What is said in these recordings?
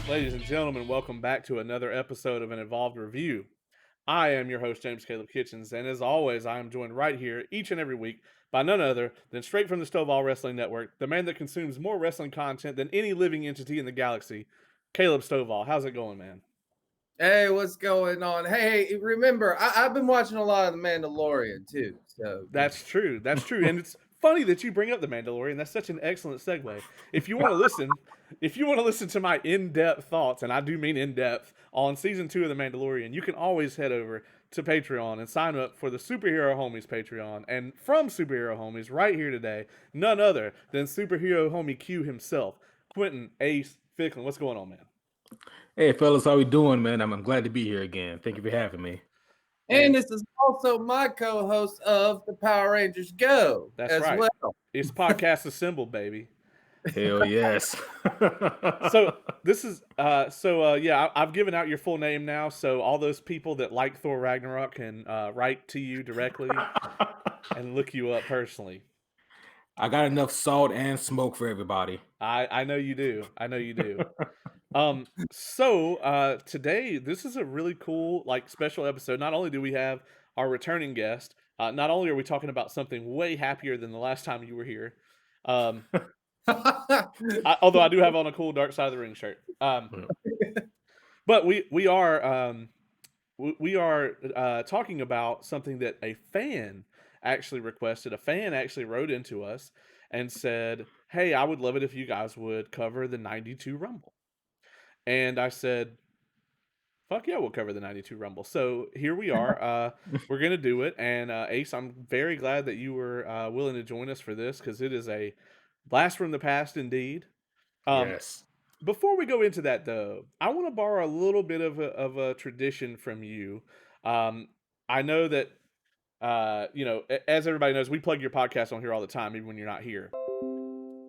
Ladies and gentlemen, welcome back to another episode of an Evolved Review. I am your host, James Caleb Kitchens, and as always, I am joined right here each and every week by none other than straight from the Stovall Wrestling Network, the man that consumes more wrestling content than any living entity in the galaxy, Caleb Stovall. How's it going, man? Hey, what's going on? Hey, remember, I've been watching a lot of The Mandalorian too. So That's true. That's true. And it's funny that you bring up The Mandalorian. That's such an excellent segue. If you want to listen, if you want to listen to my in-depth thoughts, and I do mean in-depth, on season 2 of The Mandalorian, you can always head over to Patreon and sign up for the Superhero Homies Patreon. And from Superhero Homies, right here today, none other than Superhero Homie Q himself, Quinten Ace Ficklin. What's going on, man? Hey, fellas, how we doing, man? I'm glad to be here again. Thank you for having me. and this is also my co-host of the Power Rangers Go. That's as right. well. It's podcast assembled, baby. Hell yes. So this is yeah, I've given out your full name now, so all those people that like Thor Ragnarok can write to you directly and look you up personally. I got enough salt and smoke for everybody. I know you do. I know you do. So today this is a really cool, like, special episode. Not only do we have our returning guest, not only are we talking about something way happier than the last time you were here, although I do have on a cool Dark Side of the Ring shirt. But we are talking about something that a fan actually requested. A fan actually wrote into us and said, "Hey, I would love it if you guys would cover the '92 Rumble." And I said, "Fuck yeah, we'll cover the '92 Rumble." So here we are. We're gonna do it. And Ace, I'm very glad that you were willing to join us for this, because it is a blast from the past indeed. Yes. Before we go into that, though, I want to borrow a little bit of a tradition from you. I know that, as everybody knows, we plug your podcast on here all the time, even when you're not here.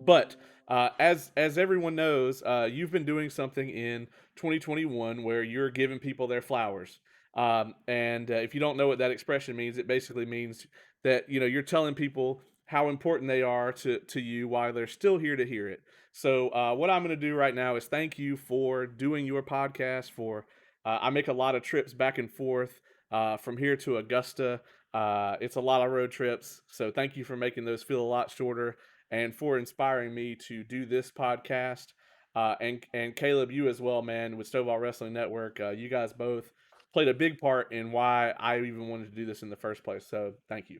But as everyone knows, you've been doing something in 2021 where you're giving people their flowers. And if you don't know what that expression means, it basically means that you're telling people how important they are to you while they're still here to hear it. So what I'm going to do right now is thank you for doing your podcast. I make a lot of trips back and forth from here to Augusta. It's a lot of road trips, so thank you for making those feel a lot shorter, and for inspiring me to do this podcast. And Caleb, you as well, man, with Stovall Wrestling Network. You guys both played a big part in why I even wanted to do this in the first place. So thank you.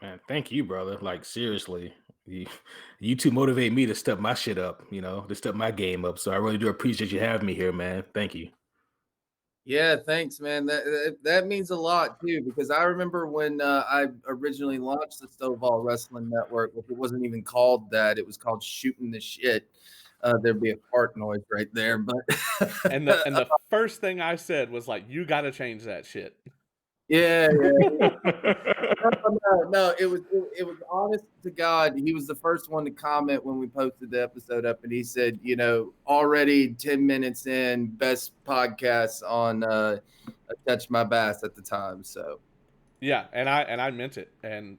Man, thank you, brother. Like, seriously. You two motivate me to step my shit up, to step my game up. So I really do appreciate you having me here, man. Thank you. Yeah, thanks, man. That means a lot too, because I remember when I originally launched the Stovall Wrestling Network. It wasn't even called that; it was called Shooting the Shit. There'd be a fart noise right there, but and the first thing I said was, like, you got to change that shit. Yeah. No, it was honest to God. He was the first one to comment when we posted the episode up, and he said, already 10 minutes in, best podcast on Touch My Bass at the time. So yeah, and I meant it, and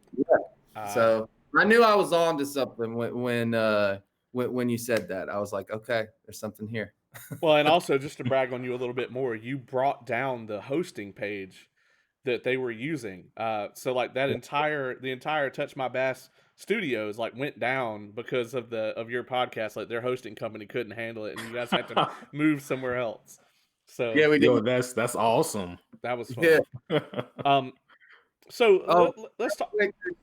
so I knew I was on to something when you said that. I was like, okay, there's something here. Well, and also, just to brag on you a little bit more, you brought down the hosting page that they were using. So like the entire Touch My Bass studios went down because of your podcast. Like, their hosting company couldn't handle it, and you guys had to move somewhere else. So yeah, we did. Yo, that's awesome. That was fun. Yeah. So let's talk.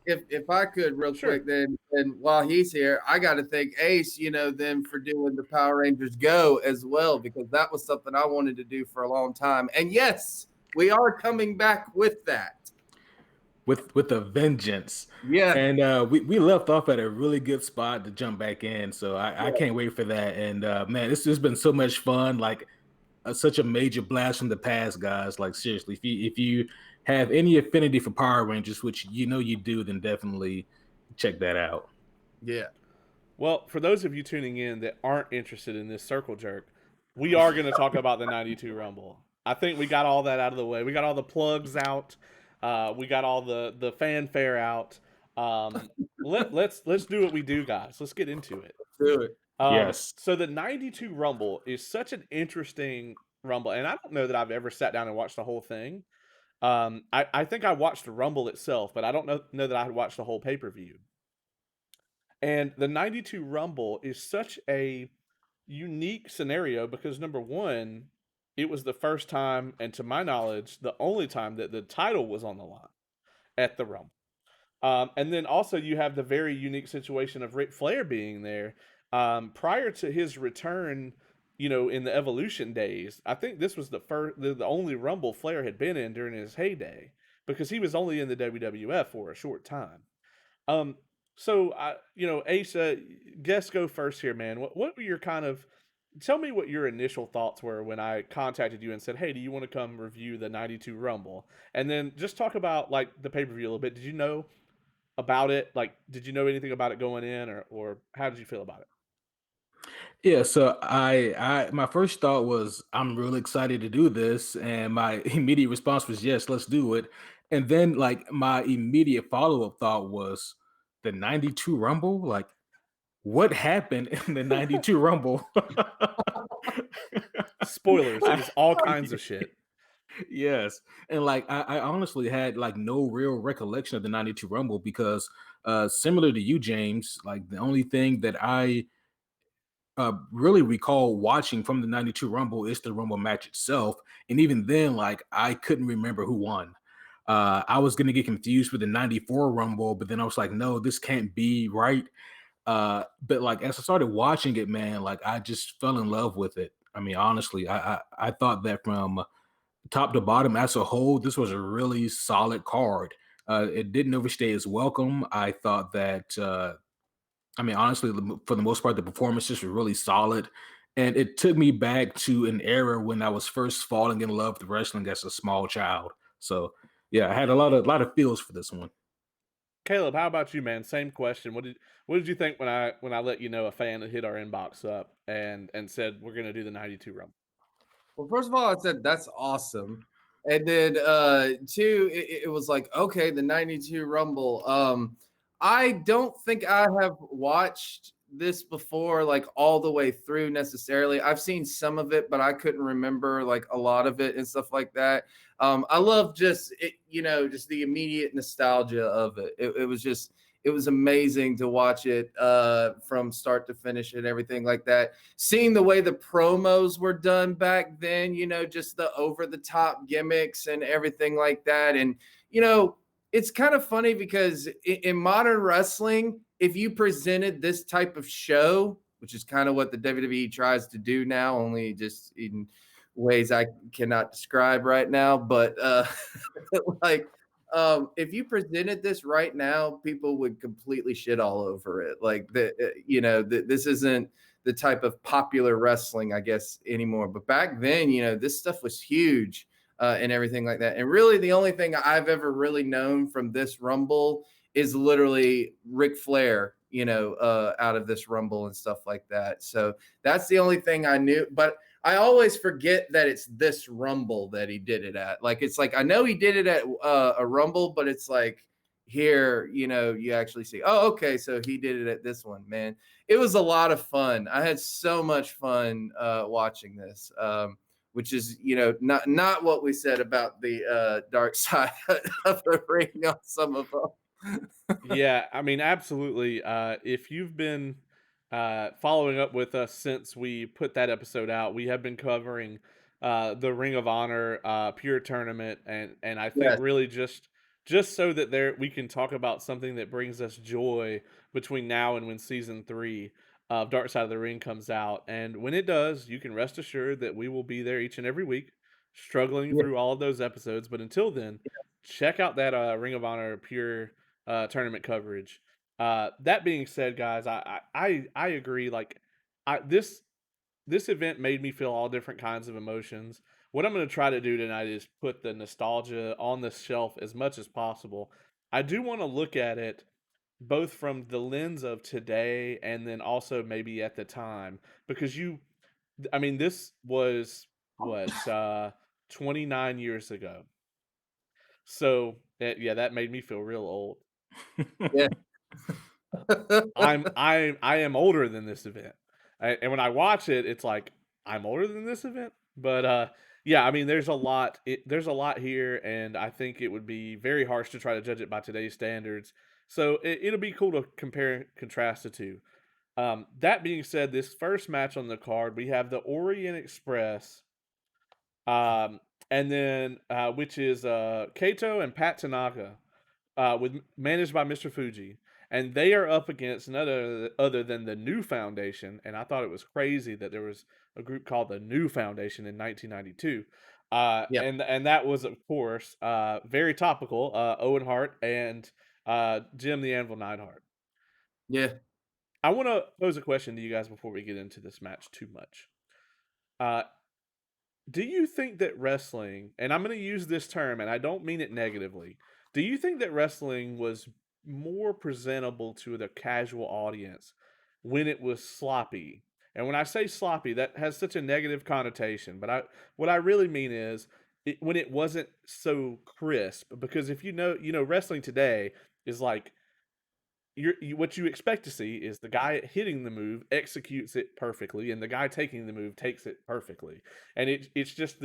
If I could real quick, then while he's here, I got to thank Ace, then for doing the Power Rangers Go as well, because that was something I wanted to do for a long time. And yes, we are coming back with that. With a vengeance. Yeah. And we left off at a really good spot to jump back in. So I can't wait for that. And man, this has been so much fun. Like, such a major blast from the past, guys. Like, seriously, if you have any affinity for Power Rangers, which you do, then definitely check that out. Yeah. Well, for those of you tuning in that aren't interested in this circle jerk, we are going to talk about the '92 Rumble. I think we got all that out of the way. We got all the plugs out. We got all the fanfare out. Let's do what we do, guys. Let's get into it. Do it. Yes. So the '92 Rumble is such an interesting Rumble, and I don't know that I've ever sat down and watched the whole thing. I think I watched the Rumble itself, but I don't know that I had watched the whole pay per view. And the '92 Rumble is such a unique scenario because number one, it was the first time, and to my knowledge, the only time that the title was on the line at the Rumble. And then also you have the very unique situation of Ric Flair being there. Prior to his return, in the Evolution days, I think this was the only Rumble Flair had been in during his heyday because he was only in the WWF for a short time. Um, so Asa, guess go first here, man. What were your kind of tell me what your initial thoughts were when I contacted you and said, "Hey, do you want to come review the '92 Rumble?" And then just talk about like the pay per view a little bit. Did you know about it? Like, did you know anything about it going in, or how did you feel about it? Yeah, so I my first thought was I'm really excited to do this, and my immediate response was yes, let's do it. And then like my immediate follow-up thought was the 92 Rumble, like what happened in the 92 Rumble? Spoilers. It Like, was all kinds of shit. yes. And like I honestly had like no real recollection of the 92 Rumble because similar to you, James, like the only thing that I really recall watching from the 92 Rumble is the Rumble match itself. And even then, like I couldn't remember who won. I was gonna get confused with the 94 Rumble, but then I was like, no, this can't be right. But like as I started watching it, man, like I just fell in love with it. I mean, honestly, I thought that from top to bottom as a whole, this was a really solid card. It didn't overstay its welcome. I thought that I mean, honestly, for the most part, the performances were really solid. And it took me back to an era when I was first falling in love with wrestling as a small child. So yeah, I had a lot of feels for this one. Caleb, how about you, man? Same question. What did you think when I let you know a fan had hit our inbox up and said we're gonna do the '92 Rumble? Well, first of all, I said that's awesome. And then two, it was like, okay, the 92 Rumble. I don't think I have watched this before, like all the way through necessarily. I've seen some of it, but I couldn't remember like a lot of it and stuff like that. I love just it, just the immediate nostalgia of it. It was just it was amazing to watch it from start to finish and everything like that. Seeing the way the promos were done back then, just the over the top gimmicks and everything like that. And, it's kind of funny because in modern wrestling, if you presented this type of show, which is kind of what the WWE tries to do now, only just in ways I cannot describe right now, but like if you presented this right now, people would completely shit all over it. Like this isn't the type of popular wrestling, I guess, anymore. But back then, this stuff was huge and everything like that. And really, the only thing I've ever really known from this Rumble is literally Ric Flair, out of this Rumble and stuff like that. So that's the only thing I knew. But I always forget that it's this Rumble that he did it at. Like it's like I know he did it at a Rumble, but it's like here, you actually see. Oh, okay, so he did it at this one, man. It was a lot of fun. I had so much fun watching this, which is not what we said about the dark side of the ring on some of them. Yeah, I mean, absolutely. If you've been following up with us since we put that episode out, we have been covering the Ring of Honor Pure Tournament, and I think Yes, really just so that there we can talk about something that brings us joy between now and when season 3 of Dark Side of the Ring comes out. And when it does, you can rest assured that we will be there each and every week, struggling yeah, through all of those episodes. But until then, check out that Ring of Honor Pure tournament coverage. That being said, guys, I agree. Like, this event made me feel all different kinds of emotions. What I'm going to try to do tonight is put the nostalgia on the shelf as much as possible. I do want to look at it both from the lens of today and then also maybe at the time because I mean, this was what 29 years ago. So yeah, that made me feel real old. yeah. I am older than this event. And when I watch it, it's like I'm older than this event. But yeah, I mean, there's a lot. There's a lot here, and I think it would be very harsh to try to judge it by today's standards. So it'll be cool to compare and contrast the two. That being said, this first match on the card, we have the Orient Express, um, and then which is Kato and Pat Tanaka, with managed by Mr. Fuji, and they are up against none other than the New Foundation. And I thought it was crazy that there was a group called the New Foundation in 1992. Yeah. And that was of course very topical. Owen Hart and Jim the Anvil Neidhart. Yeah. I want to pose a question to you guys before we get into this match too much. Uh, do you think that wrestling, and I'm going to use this term, and I don't mean it negatively, do you think that wrestling was more presentable to the casual audience when it was sloppy? And when I say sloppy, that has such a negative connotation, but what I really mean is when it wasn't so crisp. Because if wrestling today is like what you expect to see is the guy hitting the move executes it perfectly, and the guy taking the move takes it perfectly, and it's just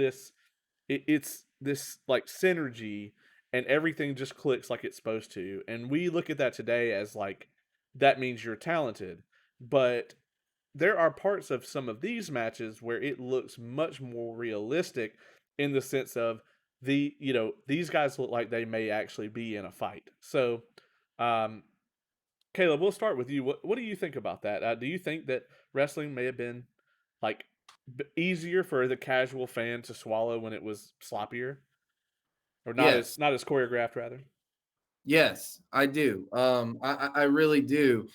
it's this like synergy, and everything just clicks like it's supposed to. And we look at that today as like that means you're talented, but there are parts of some of these matches where it looks much more realistic in the sense of these guys look like they may actually be in a fight. So um Caleb, we'll start with you. What do you think about that? Do you think that wrestling may have been like easier for the casual fan to swallow when it was sloppier, or Yes. not as choreographed rather? Yes, I do. I really do.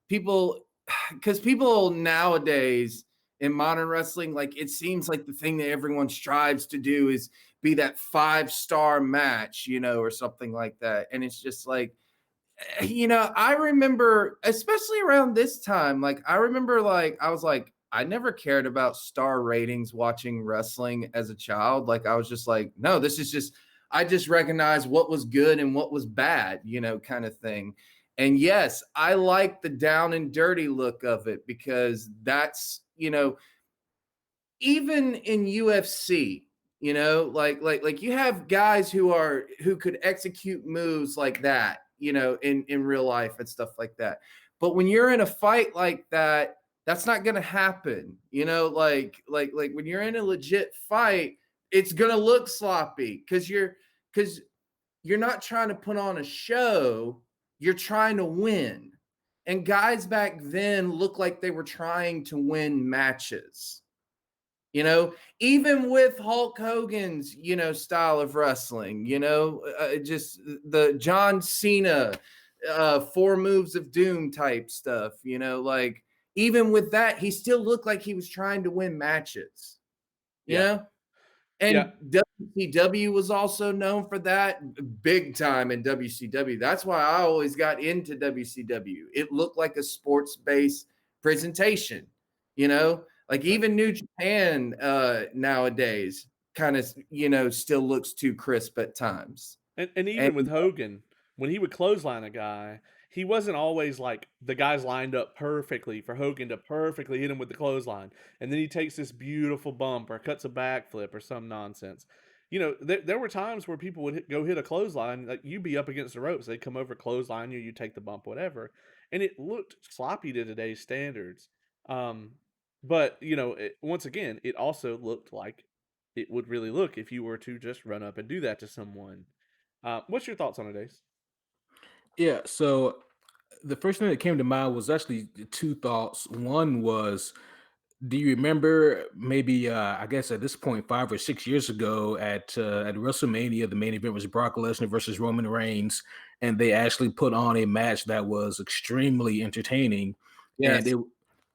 People, because people nowadays in modern wrestling, like it seems like the thing that everyone strives to do is be that 5-star match, or something like that. And it's just like, I remember, especially around this time, like I remember, like I was like, I never cared about star ratings watching wrestling as a child. Like I was just like, no, this is just, I just recognized what was good and what was bad, kind of thing. And yes, I like the down and dirty look of it because that's, even in UFC, like you have guys who could execute moves like that, in real life and stuff like that. But when you're in a fight like that, that's not going to happen. Like when you're in a legit fight, it's going to look sloppy because you're not trying to put on a show, you're trying to win. And guys back then looked like they were trying to win matches. Even with Hulk Hogan's, style of wrestling, just the John Cena, 4 moves of doom type stuff, like even with that, he still looked like he was trying to win matches, you Yeah, know? yeah. And WCW was also known for that big time in WCW. That's why I always got into WCW. It looked like a sports-based presentation, like even New Japan nowadays kind of, still looks too crisp at times. And And even with Hogan, when he would clothesline a guy, he wasn't always like the guys lined up perfectly for Hogan to perfectly hit him with the clothesline. And then he takes this beautiful bump or cuts a backflip or some nonsense. There were times where people would go hit a clothesline, like you'd be up against the ropes. They'd come over, clothesline you, you take the bump, whatever. And it looked sloppy to today's standards. Um, but, once again, it also looked like it would really look if you were to just run up and do that to someone. What's your thoughts on it, Ace? Yeah, so the first thing that came to mind was actually two thoughts. One was, do you remember maybe I guess at this point 5 or 6 years ago at WrestleMania, the main event was Brock Lesnar versus Roman Reigns, and they actually put on a match that was extremely entertaining, and yes,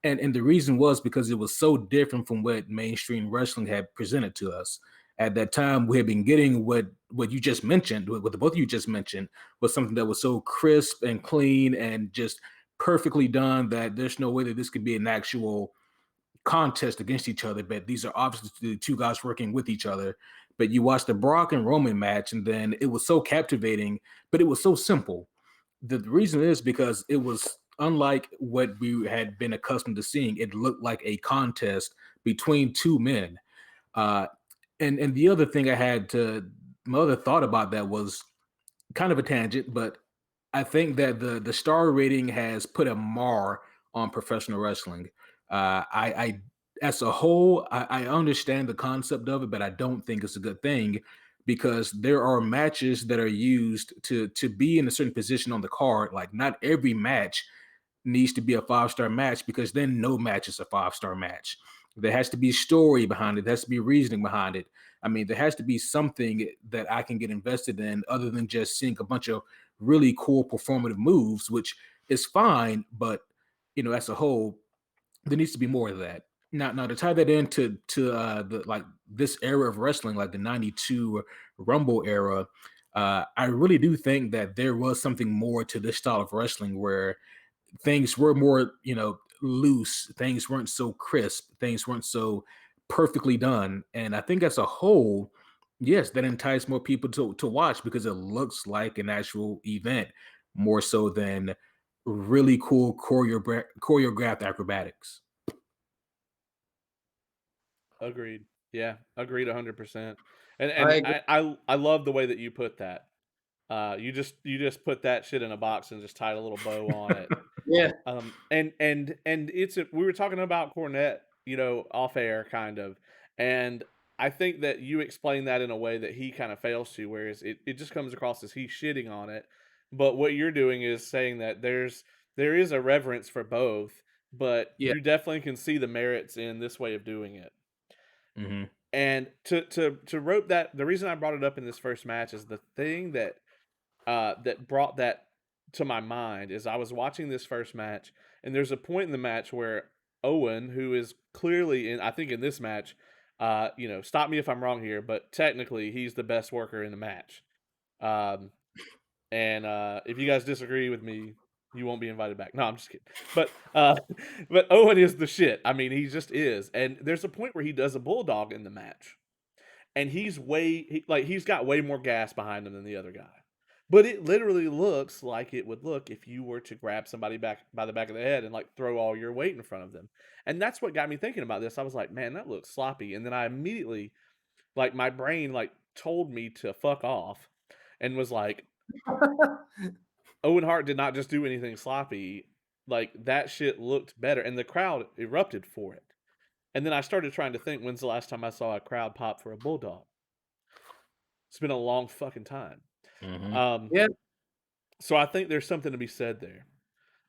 and the reason was because it was so different from what mainstream wrestling had presented to us. At that time, we had been getting what you just mentioned, what the both of you just mentioned, was something that was so crisp and clean and just perfectly done that there's no way that this could be an actual contest against each other, but these are obviously the two guys working with each other. But you watch the Brock and Roman match, and then it was so captivating, but it was so simple. The reason is because it was unlike what we had been accustomed to seeing, it looked like a contest between two men. Uh, and the other thing I had to my other thought about that was kind of a tangent, but I think that the star rating has put a mar on professional wrestling. I as a whole, I understand the concept of it, but I don't think it's a good thing because there are matches that are used to be in a certain position on the card. Like not every match needs to be a 5-star match because then no match is a 5-star match. There has to be story behind it. There has to be reasoning behind it. I mean, there has to be something that I can get invested in other than just seeing a bunch of really cool performative moves, which is fine. But as a whole, there needs to be more of that. Now to tie that into the like this era of wrestling, like the '92 Rumble era, I really do think that there was something more to this style of wrestling where things were more, loose. Things weren't so crisp. Things weren't so perfectly done. And I think as a whole, yes, that enticed more people to watch because it looks like an actual event more so than really cool choreographed acrobatics. Agreed. Yeah, agreed 100%. And I and agree. I love the way that you put that. You just put that shit in a box and just tied a little bow on it. Yeah. And we were talking about Cornette, off air kind of, and I think that you explain that in a way that he kind of fails to, whereas it just comes across as he's shitting on it. But what you're doing is saying that there is a reverence for both, but Yeah. you definitely can see the merits in this way of doing it. Hmm. And to rope that, the reason I brought it up in this first match is the thing that brought that to my mind is I was watching this first match, and there's a point in the match where Owen, who is clearly I think in this match, stop me if I'm wrong here, but technically he's the best worker in the match. Um, and if you guys disagree with me, you won't be invited back. No, I'm just kidding. But Owen is the shit. I mean, he just is. And there's a point where he does a bulldog in the match, and he's got way more gas behind him than the other guy. But it literally looks like it would look if you were to grab somebody back by the back of the head and like throw all your weight in front of them. And that's what got me thinking about this. I was like, man, that looks sloppy. And then I immediately, like, my brain like told me to fuck off and was like, Owen Hart did not just do anything sloppy. Like, that shit looked better, and the crowd erupted for it. And then I started trying to think, when's the last time I saw a crowd pop for a bulldog? It's been a long fucking time. Hmm. Um, Yeah. so I think there's something to be said there.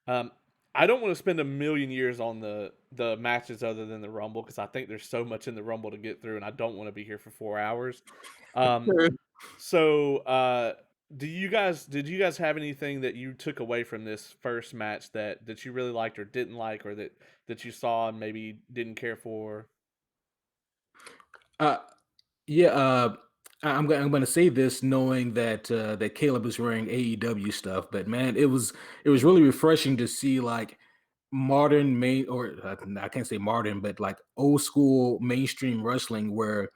Um, I don't want to spend a million years on the matches other than the Rumble because I think there's so much in the Rumble to get through, and I don't want to be here for 4 hours. Um, so did you guys have anything that you took away from this first match that you really liked or didn't like, or that you saw and maybe didn't care for? Uh, yeah, I'm gonna say this knowing that Caleb is wearing AEW stuff, but man, it was really refreshing to see like modern main or I can't say modern, but like old school mainstream wrestling where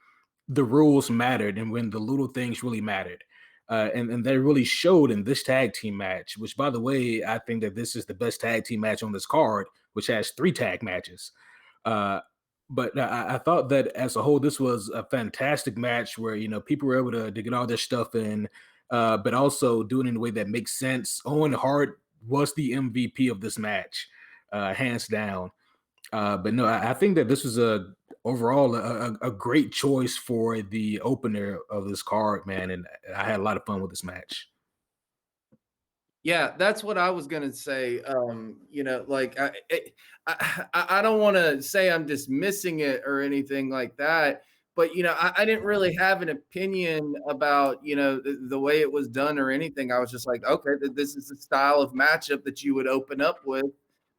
the rules mattered and when the little things really mattered. And they really showed in this tag team match, which by the way, I think that this is the best tag team match on this card, which has 3 tag matches. Uh, but I thought that as a whole, this was a fantastic match where people were able to get all their stuff in, but also doing it in a way that makes sense. Owen Hart was the MVP of this match, hands down. But no, I think that this was overall a great choice for the opener of this card, man, and I had a lot of fun with this match. Yeah, that's what I was gonna say. Like I don't want to say I'm dismissing it or anything like that, but I didn't really have an opinion about the way it was done or anything. I was just like, okay, this is the style of matchup that you would open up with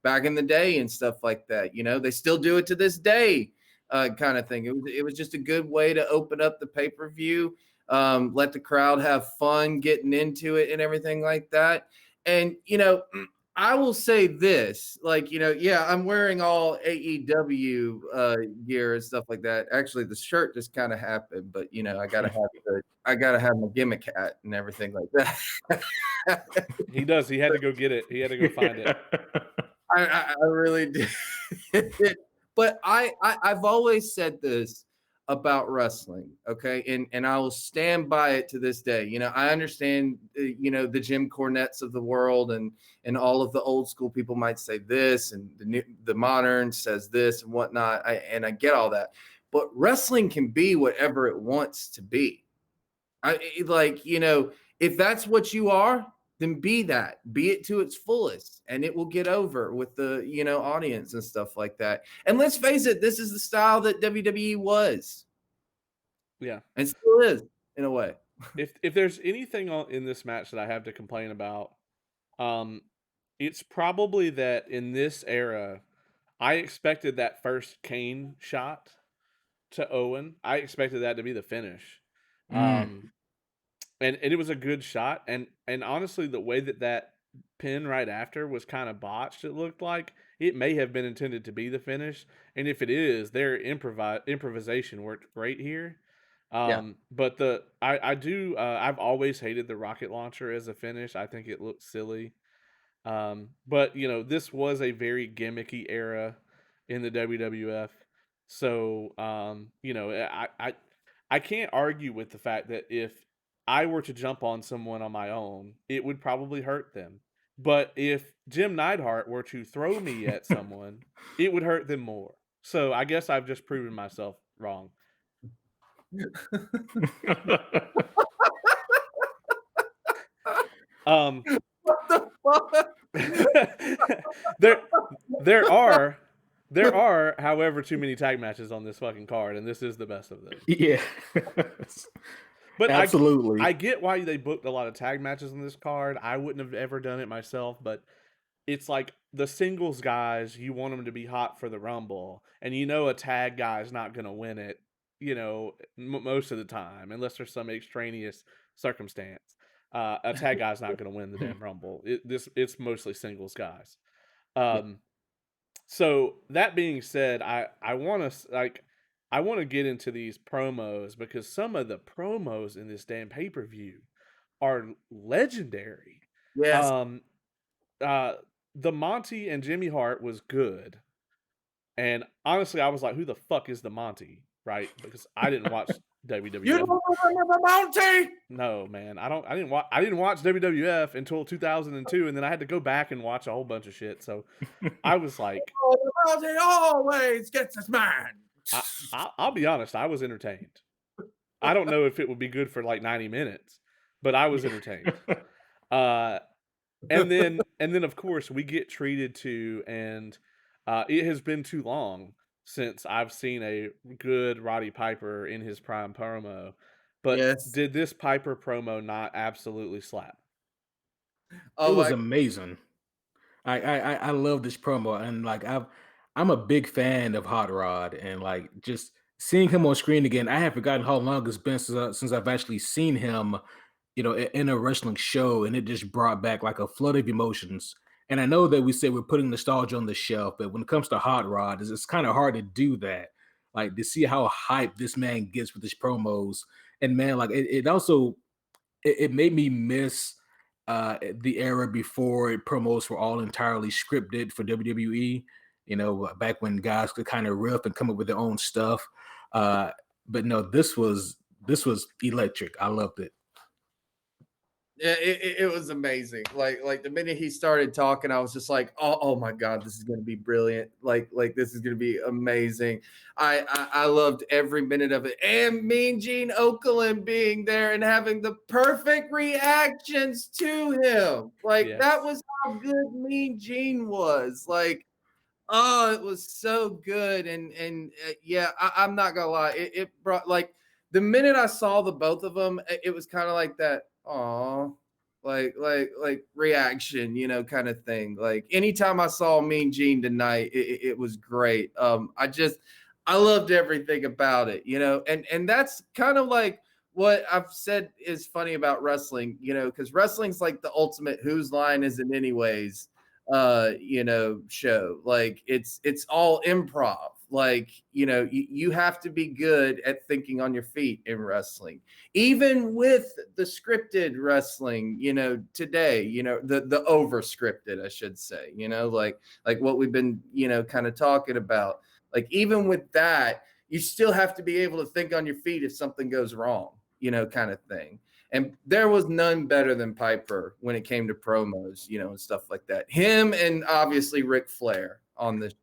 back in the day and stuff like that. They still do it to this day, kind of thing. It was just a good way to open up the pay-per-view, let the crowd have fun getting into it and everything like that. And, I will say this, like, yeah, I'm wearing all AEW gear and stuff like that. Actually, the shirt just kind of happened, but I gotta have I gotta have my gimmick hat and everything like that. He does. He had to go get it. He had to go find it. I really did. But I've always said this about wrestling, okay, and I will stand by it to this day. You know, I understand, the Jim Cornettes of the world and all of the old school people might say this, and the modern says this and whatnot. I get all that, but wrestling can be whatever it wants to be. If that's what you are, then be that. Be it to its fullest, and it will get over with the audience and stuff like that. And let's face it, this is the style that WWE was, Yeah. and still is in a way. If there's anything in this match that I have to complain about, it's probably that in this era, I expected that first Kane shot to Owen. I expected that to be the finish. And it was a good shot, and honestly, the way that pin right after was kind of botched, it looked like it may have been intended to be the finish, and if it is, their improvisation worked great here. Yeah. But I've always hated the rocket launcher as a finish. I think it looks silly. But this was a very gimmicky era in the WWF, so I can't argue with the fact that if I were to jump on someone on my own, it would probably hurt them. But if Jim Neidhart were to throw me at someone, it would hurt them more. So I guess I've just proven myself wrong. What the fuck? there are, however, too many tag matches on this fucking card, and this is the best of them. Yeah. But absolutely. I get why they booked a lot of tag matches on this card. I wouldn't have ever done it myself, but it's like the singles guys, you want them to be hot for the Rumble, and a tag guy is not going to win it, most of the time, unless there's some extraneous circumstance. A tag guy's not going to win the damn Rumble. It's mostly singles guys. So that being said, I want to get into these promos because some of the promos in this damn pay-per-view are legendary. Yes. The Monty and Jimmy Hart was good. And honestly, I was like, who the fuck is the Monty? Right? Because I didn't watch WWF. You don't remember Monty? No, man. I didn't watch WWF until 2002, and then I had to go back and watch a whole bunch of shit. So I was like, Monty always gets his man. I'll be honest, I was entertained. I don't know if it would be good for like 90 minutes, but I was entertained. And then of course we get treated to, and it has been too long since I've seen a good Roddy Piper in his prime promo. But yes. Did this Piper promo not absolutely slap? It was amazing. I love this promo, and like I'm a big fan of Hot Rod, and like just seeing him on screen again. I have forgotten how long it's been since I've actually seen him, in a wrestling show, and it just brought back like a flood of emotions. And I know that we say we're putting nostalgia on the shelf, but when it comes to Hot Rod, it's kind of hard to do that. Like to see how hyped this man gets with his promos, and man, like it also it made me miss the era before promos were all entirely scripted for WWE. Back when guys could kind of riff and come up with their own stuff. But no, this was electric. I loved it. Yeah, it was amazing. Like the minute he started talking, I was just like, oh my god, this is gonna be brilliant. Like this is gonna be amazing. I loved every minute of it, and Mean Gene Okerlund being there and having the perfect reactions to him. Like that was how good Mean Gene was. Like, oh, it was so good. And yeah, I'm not gonna lie, it brought like the minute I saw the both of them, it was kind of like that. Aw, like reaction, kind of thing. Like anytime I saw Mean Gene tonight, it was great. I loved everything about it, and that's kind of like what I've said is funny about wrestling, because wrestling's like the ultimate whose line is it anyways, show. Like it's all improv. like, you have to be good at thinking on your feet in wrestling, even with the scripted wrestling, today, the over scripted, I should say, like what we've been, kind of talking about. Like, even with that, you still have to be able to think on your feet if something goes wrong, kind of thing. And there was none better than Piper when it came to promos, and stuff like that. Him and obviously Ric Flair on the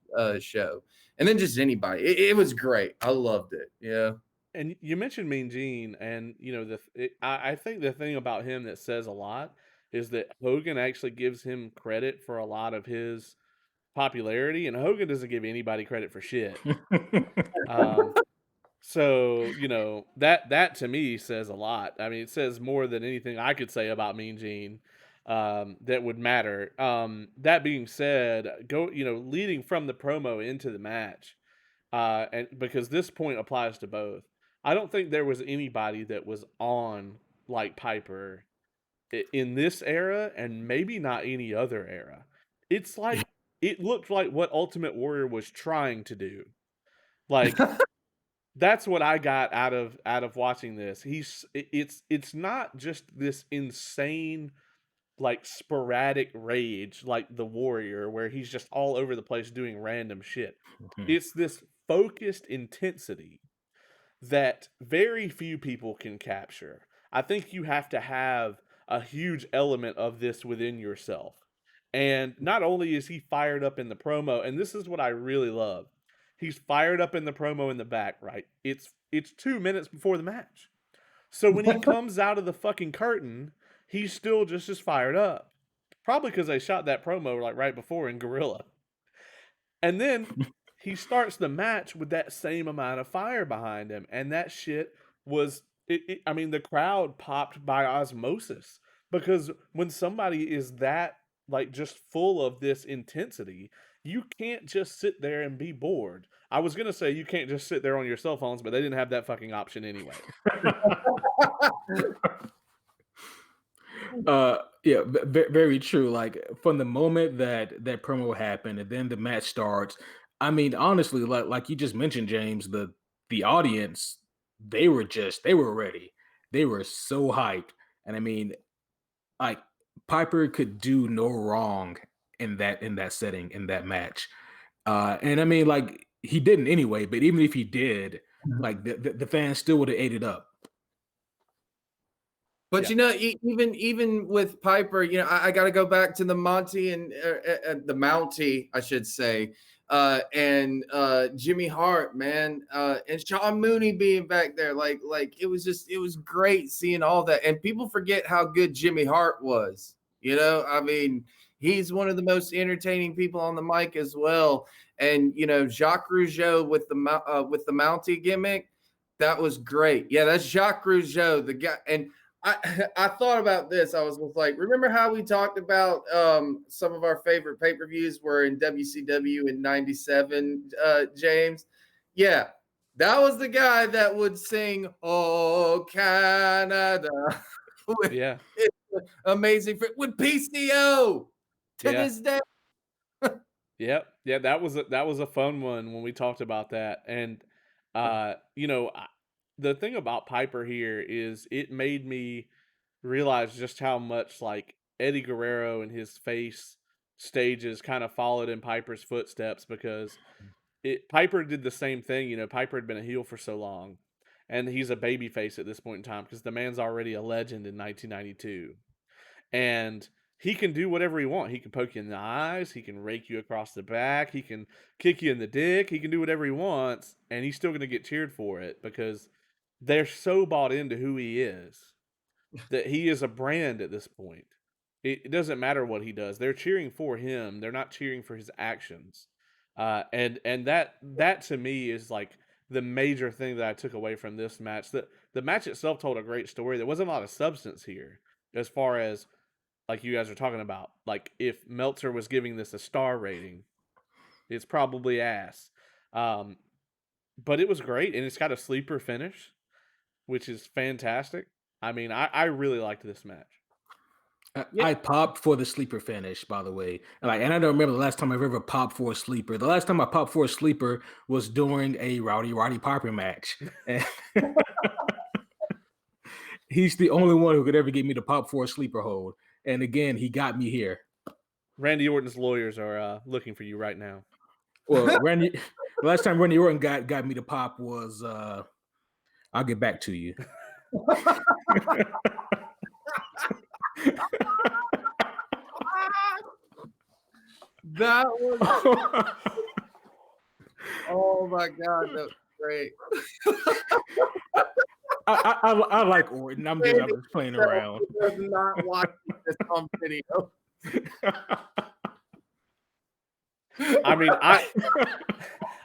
show, and then just anybody. It was great. I loved it. Yeah. And you mentioned Mean Gene, and I think the thing about him that says a lot is that Hogan actually gives him credit for a lot of his popularity, and Hogan doesn't give anybody credit for shit. Um, so that to me says a lot. I mean, it says more than anything I could say about Mean Gene that would matter. That being said, leading from the promo into the match, and because this point applies to both, I don't think there was anybody that was on like Piper in this era, and maybe not any other era. It's like it looked like what Ultimate Warrior was trying to do. Like that's what I got out of watching this. It's not just this insane like sporadic rage like the Warrior where he's just all over the place doing random shit. It's this focused intensity that very few people can capture. I think you have to have a huge element of this within yourself. And not only is he fired up in the promo, and this is what I really love. He's fired up in the promo in the back, right? It's 2 minutes before the match. So when he comes out of the fucking curtain, he's still just as fired up. Probably because they shot that promo like right before in Gorilla. And then he starts the match with that same amount of fire behind him. And that shit was, I mean, the crowd popped by osmosis. Because when somebody is that, like, just full of this intensity, you can't just sit there and be bored. I was going to say you can't just sit there on your cell phones, but they didn't have that fucking option anyway. Yeah, very true. Like from the moment that promo happened and then the match starts, I mean, honestly, like you just mentioned, James, the audience, they were ready. They were so hyped. And I mean, like Piper could do no wrong in that setting, in that match. And I mean, like he didn't anyway, but even if he did, like the fans still would have ate it up. But Yeah. even with Piper, I got to go back to the Monty and the Mountie, I should say, and Jimmy Hart, man, and Sean Mooney being back there, like it was great seeing all that. And people forget how good Jimmy Hart was. I mean, he's one of the most entertaining people on the mic as well. And Jacques Rougeau with the Mountie gimmick, that was great. Yeah, that's Jacques Rougeau, the guy. And I thought about this. I was like, remember how we talked about some of our favorite pay-per-views were in WCW in '97, James? Yeah, that was the guy that would sing "Oh Canada" with Yeah. amazing with PCO to Yeah. this day. Yep. Yeah, that was a fun one when we talked about that. And the thing about Piper here is it made me realize just how much like Eddie Guerrero and his face stages kind of followed in Piper's footsteps because Piper did the same thing. Piper had been a heel for so long, and he's a baby face at this point in time because the man's already a legend in 1992. And he can do whatever he wants. He can poke you in the eyes, he can rake you across the back, he can kick you in the dick, he can do whatever he wants, and he's still going to get cheered for it because they're so bought into who he is that he is a brand at this point. It doesn't matter what he does. They're cheering for him. They're not cheering for his actions. And that to me is like the major thing that I took away from this match. The match itself told a great story. There wasn't a lot of substance here as far as like you guys are talking about. Like if Meltzer was giving this a star rating, it's probably ass. Um, but it was great, and it's got a sleeper finish, which is fantastic. I mean, I really liked this match. Yeah. I popped for the sleeper finish, by the way. And I don't remember the last time I've ever popped for a sleeper. The last time I popped for a sleeper was during a Roddy Piper match. And he's the only one who could ever get me to pop for a sleeper hold. And again, he got me here. Randy Orton's lawyers are looking for you right now. Well, Randy, the last time Randy Orton got me to pop was I'll get back to you. That was oh my god, that was great. I like Orton. I'm just playing around. Does not watch this on video. I mean,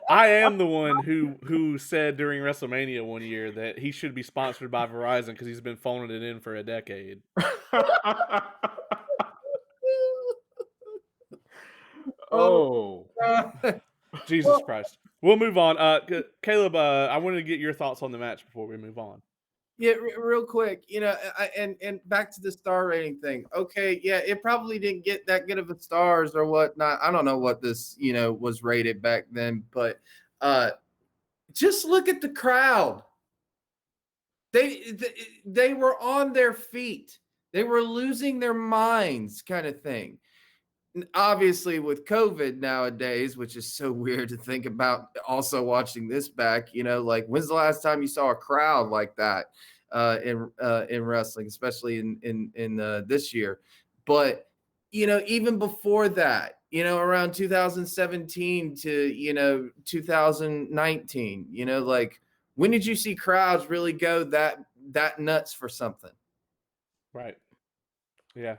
I am the one who said during WrestleMania one year that he should be sponsored by Verizon because he's been phoning it in for a decade. Oh, Jesus Christ. We'll move on. Caleb, I wanted to get your thoughts on the match before we move on. Yeah, real quick, and back to the star rating thing. Okay, yeah, it probably didn't get that good of a stars or whatnot. I don't know what this, was rated back then, but just look at the crowd. They were on their feet. They were losing their minds, kind of thing. And obviously, with COVID nowadays, which is so weird to think about, also watching this back, like when's the last time you saw a crowd like that in wrestling, especially in this year? But even before that, around 2017 to 2019, like when did you see crowds really go that nuts for something? Right. Yeah,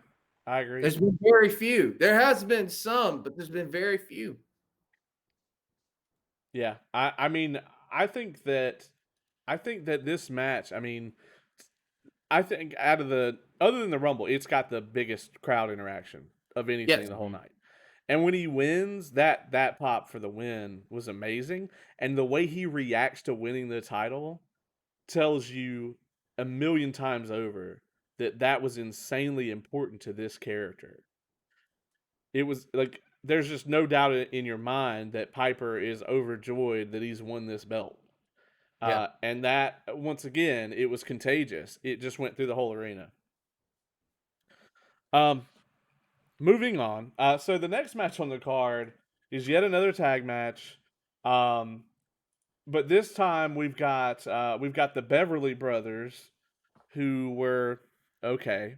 I agree. There's been very few. There has been some, but there's been very few. Yeah, I mean, I think that this match, I think out of other than the Rumble, it's got the biggest crowd interaction of anything Yes. the whole night. And when he wins, that pop for the win was amazing, and the way he reacts to winning the title tells you a million times over that was insanely important to this character. It was like there's just no doubt in your mind that Piper is overjoyed that he's won this belt. Yeah. And that, once again, it was contagious. It just went through the whole arena. Moving on. So the next match on the card is yet another tag match. But this time we've got the Beverly Brothers, who were okay.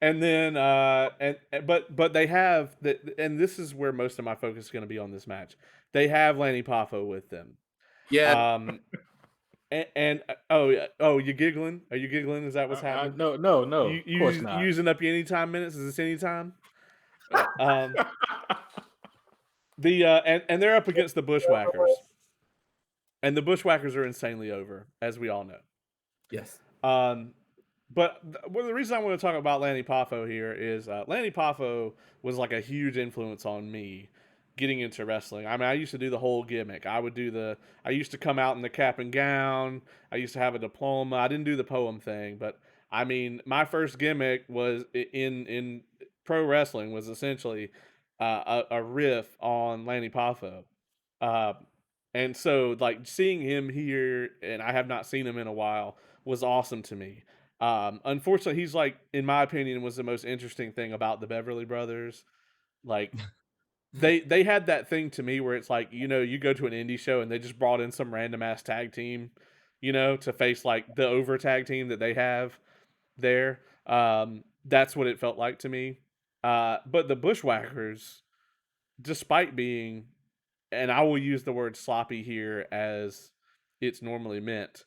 And then but they have and this is where most of my focus is going to be on this match. They have Lanny Poffo with them. Yeah. You giggling? Are you giggling? Is that what's happening? No, You of course not. using up your anytime minutes? Is this anytime? And they're up against the Bushwhackers, and the Bushwhackers are insanely over, as we all know. Yes. But the reason I want to talk about Lanny Poffo here is Lanny Poffo was like a huge influence on me getting into wrestling. I mean, I used to do the whole gimmick. I used to come out in the cap and gown. I used to have a diploma. I didn't do the poem thing, but I mean, my first gimmick was in pro wrestling was essentially a riff on Lanny Poffo. And so like seeing him here, and I have not seen him in a while, was awesome to me. Unfortunately, he's like, in my opinion, was the most interesting thing about the Beverly Brothers. Like they had that thing to me where it's like, you go to an indie show and they just brought in some random ass tag team, to face like the over tag team that they have there. That's what it felt like to me. But the Bushwhackers, despite being, and I will use the word sloppy here as it's normally meant,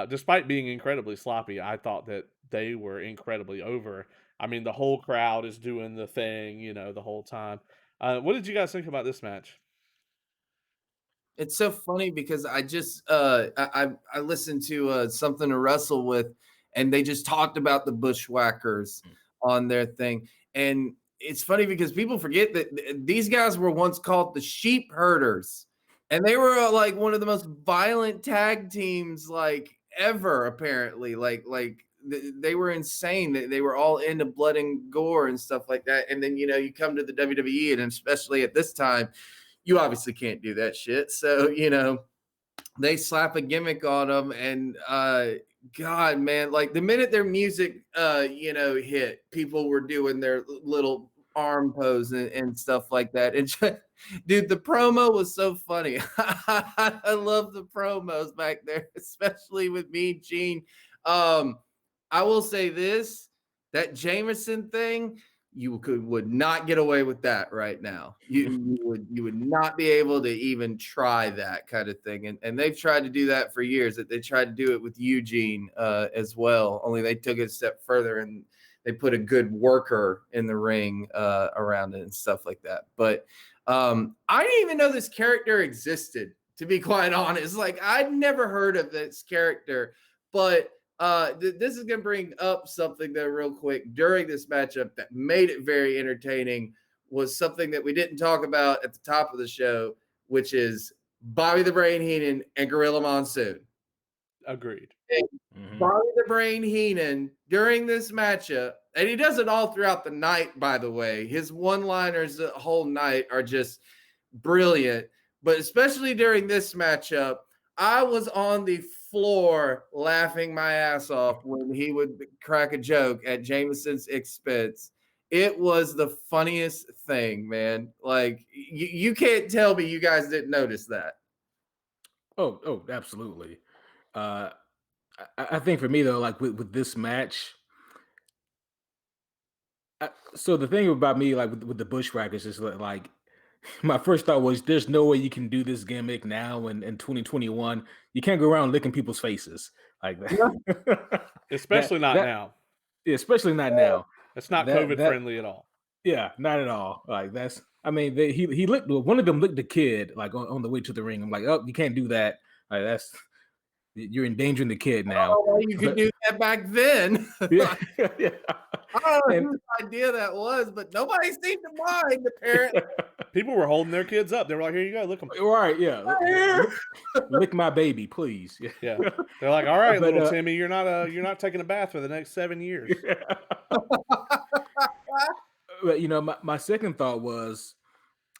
despite being incredibly sloppy, I thought that they were incredibly over. I mean, the whole crowd is doing the thing, the whole time. What did you guys think about this match? It's so funny because I just I listened to something to wrestle with, and they just talked about the Bushwhackers on their thing, and it's funny because people forget that these guys were once called the Sheep Herders, and they were like one of the most violent tag teams like ever. Apparently, like they were insane. They were all into blood and gore and stuff like that. And then you come to the WWE, and especially at this time, you obviously can't do that shit. So they slap a gimmick on them, and God, man, like the minute their music hit, people were doing their little arm pose and stuff like that. And dude, the promo was so funny. I love the promos back there, especially with Mean Gene. I will say this: that Jameson thing, would not get away with that right now. You would not be able to even try that kind of thing. And they've tried to do that for years. That they tried to do it with Eugene as well. Only they took it a step further and they put a good worker in the ring around it and stuff like that. But I didn't even know this character existed, to be quite honest. Like, I'd never heard of this character, but this is going to bring up something there real quick during this matchup that made it very entertaining. Was something that we didn't talk about at the top of the show, which is Bobby the Brain Heenan and Gorilla Monsoon. Agreed. Bobby the Brain Heenan during this matchup, and he does it all throughout the night, by the way. His one-liners the whole night are just brilliant, but especially during this matchup, I was on the floor laughing my ass off when he would crack a joke at Jameson's expense. It was the funniest thing, man. Like, you can't tell me you guys didn't notice that. Oh, absolutely. I think for me though, like with this match, so the thing about me, like with the Bushwhackers, is that, like, my first thought was, there's no way you can do this gimmick now in 2021. You can't go around licking people's faces like that. Especially not that now. especially not now. It's not That COVID that friendly at all. yeah, not at all. Like, that's, I mean, he licked one of them, licked the kid like on the way to the ring. I'm like, oh, you can't do that. Like, that's, you're endangering the kid now. Oh, you could But do that back then. yeah, yeah. I don't know And whose idea that was, but nobody seemed to mind, apparently. People were holding their kids up. They were like, "Here you go, look them." right, yeah. Lick my baby, please. Yeah, they're like, "All right, But little Timmy, you're not taking a bath for the next 7 years." but my second thought was,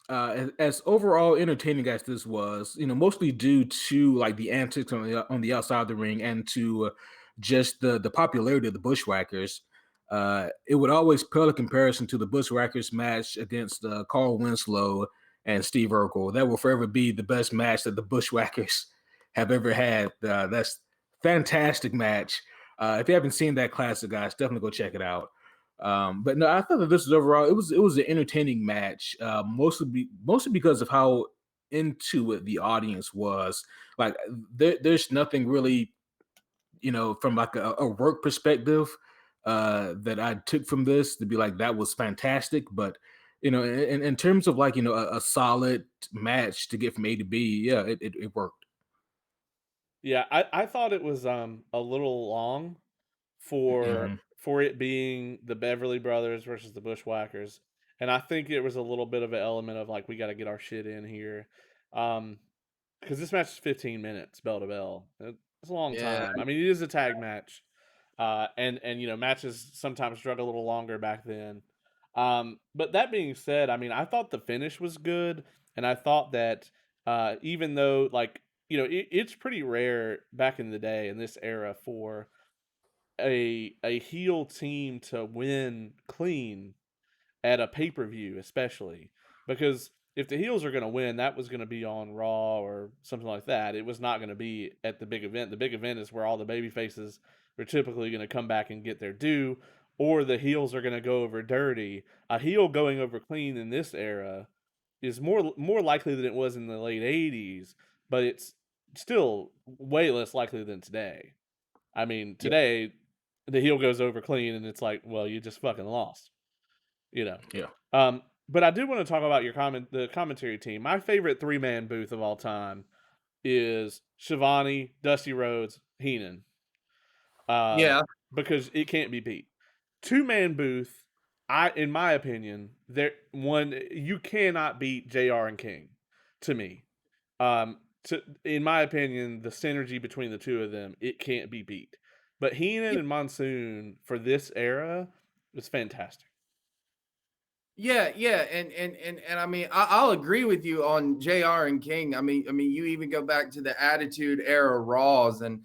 as overall entertaining as this was, mostly due to like the antics on the outside of the ring, and to just the popularity of the Bushwhackers. It would always pale in comparison to the Bushwhackers match against Carl Winslow and Steve Urkel. That will forever be the best match that the Bushwhackers have ever had. That's fantastic match. If you haven't seen that classic, guys, definitely go check it out. But no, I thought that this was overall, it was an entertaining match, mostly because of how into it the audience was. Like, there's nothing really, from like a work perspective, that I took from this to be like, that was fantastic. But in terms of like, a solid match to get from A to B, yeah, it worked. Yeah, I thought it was a little long for Mhm. for it being the Beverly Brothers versus the Bushwhackers, and I think it was a little bit of an element of like, we got to get our shit in here, because this match is 15 minutes bell to bell. It's a long Yeah. time. I mean, it is a tag match, and matches sometimes drug a little longer back then. But that being said, I mean, I thought the finish was good, and I thought that even though, like, it's pretty rare back in the day in this era for a heel team to win clean at a pay-per-view, especially because if the heels are going to win, that was going to be on Raw or something like that. It was not going to be at the big event. The big event is where all the baby faces are typically going to come back and get their due, or the heels are going to go over dirty. A heel going over clean in this era is more likely than it was in the late 80s, but it's still way less likely than today. I mean, Yeah, today the heel goes over clean and it's like, well, you just fucking lost, you know. yeah. But I do want to talk about the commentary team. My favorite 3-man booth of all time is Shivani, Dusty Rhodes, Heenan. Yeah. Because it can't be beat. 2-man booth, in my opinion, you cannot beat JR and King to me. In my opinion, the synergy between the two of them, it can't be beat. But Heenan and Monsoon for this era was fantastic. Yeah, yeah, and I mean, I'll agree with you on Jr. and King. I mean, you even go back to the Attitude Era Raws, and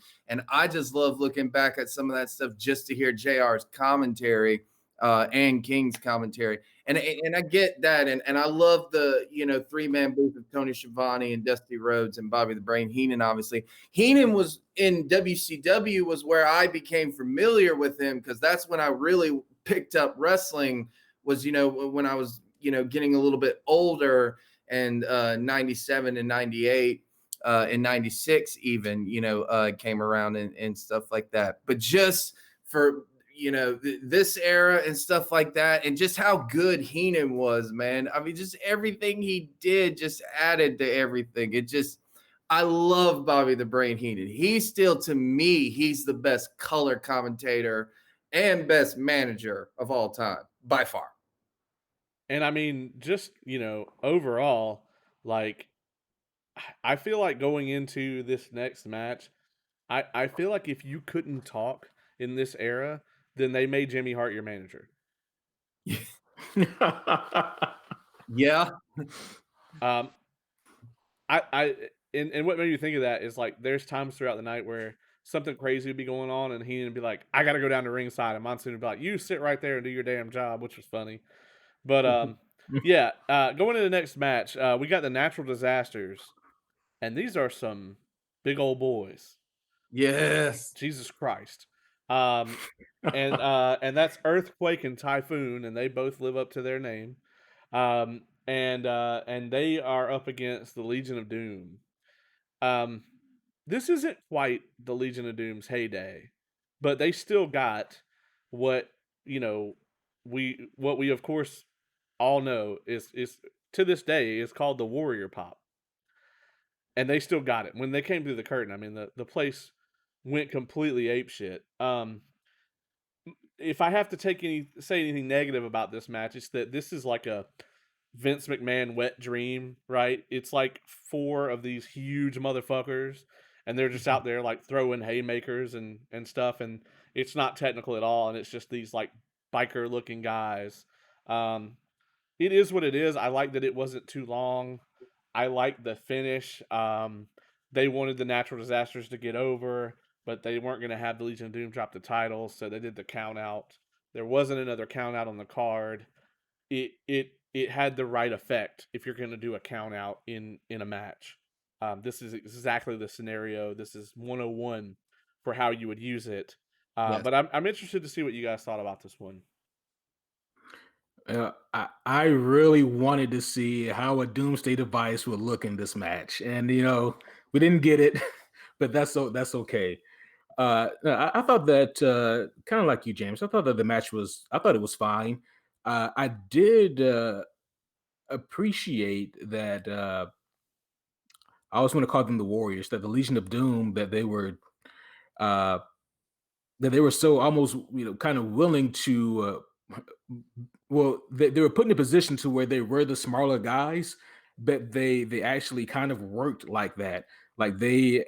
I just love looking back at some of that stuff just to hear Jr.'s commentary and King's commentary, and I get that, and I love the three-man booth of Tony Schiavone and Dusty Rhodes and Bobby the Brain Heenan. Obviously, Heenan was in WCW was where I became familiar with him because that's when I really picked up wrestling was when I was getting a little bit older and 97 and 98 and 96 even came around and stuff like that. But just for this era and stuff like that, and just how good Heenan was, man. I mean, just everything he did just added to everything. I love Bobby the Brain Heenan. He's still, to me, he's the best color commentator and best manager of all time by far. And I mean, just, overall, like, I feel like going into this next match, I feel like if you couldn't talk in this era, then they made Jimmy Hart your manager. Yeah. Um, I and what made me think of that is like there's times throughout the night where something crazy would be going on, and he'd be like, "I got to go down to ringside," and Monsoon would be like, "You sit right there and do your damn job," which was funny. But yeah, going into the next match, we got the Natural Disasters, and these are some big old boys. Yes. Jesus Christ. Um, and that's Earthquake and Typhoon, and they both live up to their name. And they are up against the Legion of Doom. Um, this isn't quite the Legion of Doom's heyday, but they still got what you know what we of course all know is to this day is called the Warrior Pop, and they still got it when they came through the curtain. I mean, the place went completely apeshit. If I have to say anything negative about this match, it's that this is like a Vince McMahon wet dream, right? It's like four of these huge motherfuckers, and they're just out there like throwing haymakers and stuff, and it's not technical at all, and it's just these like biker looking guys. Um, it is what it is. I like that it wasn't too long. I like the finish. They wanted the Natural Disasters to get over, but they weren't going to have the Legion of Doom drop the title, so they did the count out. There wasn't another count out on the card. It had the right effect if you're going to do a count out in a match. This is exactly the scenario. This is 101 for how you would use it. Yes. But I'm interested to see what you guys thought about this one. I really wanted to see how a Doomsday device would look in this match, and we didn't get it, but that's okay. I thought that kind of like you, James. I thought that the match was. I thought it was fine. I did appreciate that. I always want to call them the Warriors. That the Legion of Doom. Uh, that they were so almost kind of willing to well they were put in a position to where they were the smaller guys, but they actually kind of worked like that, like they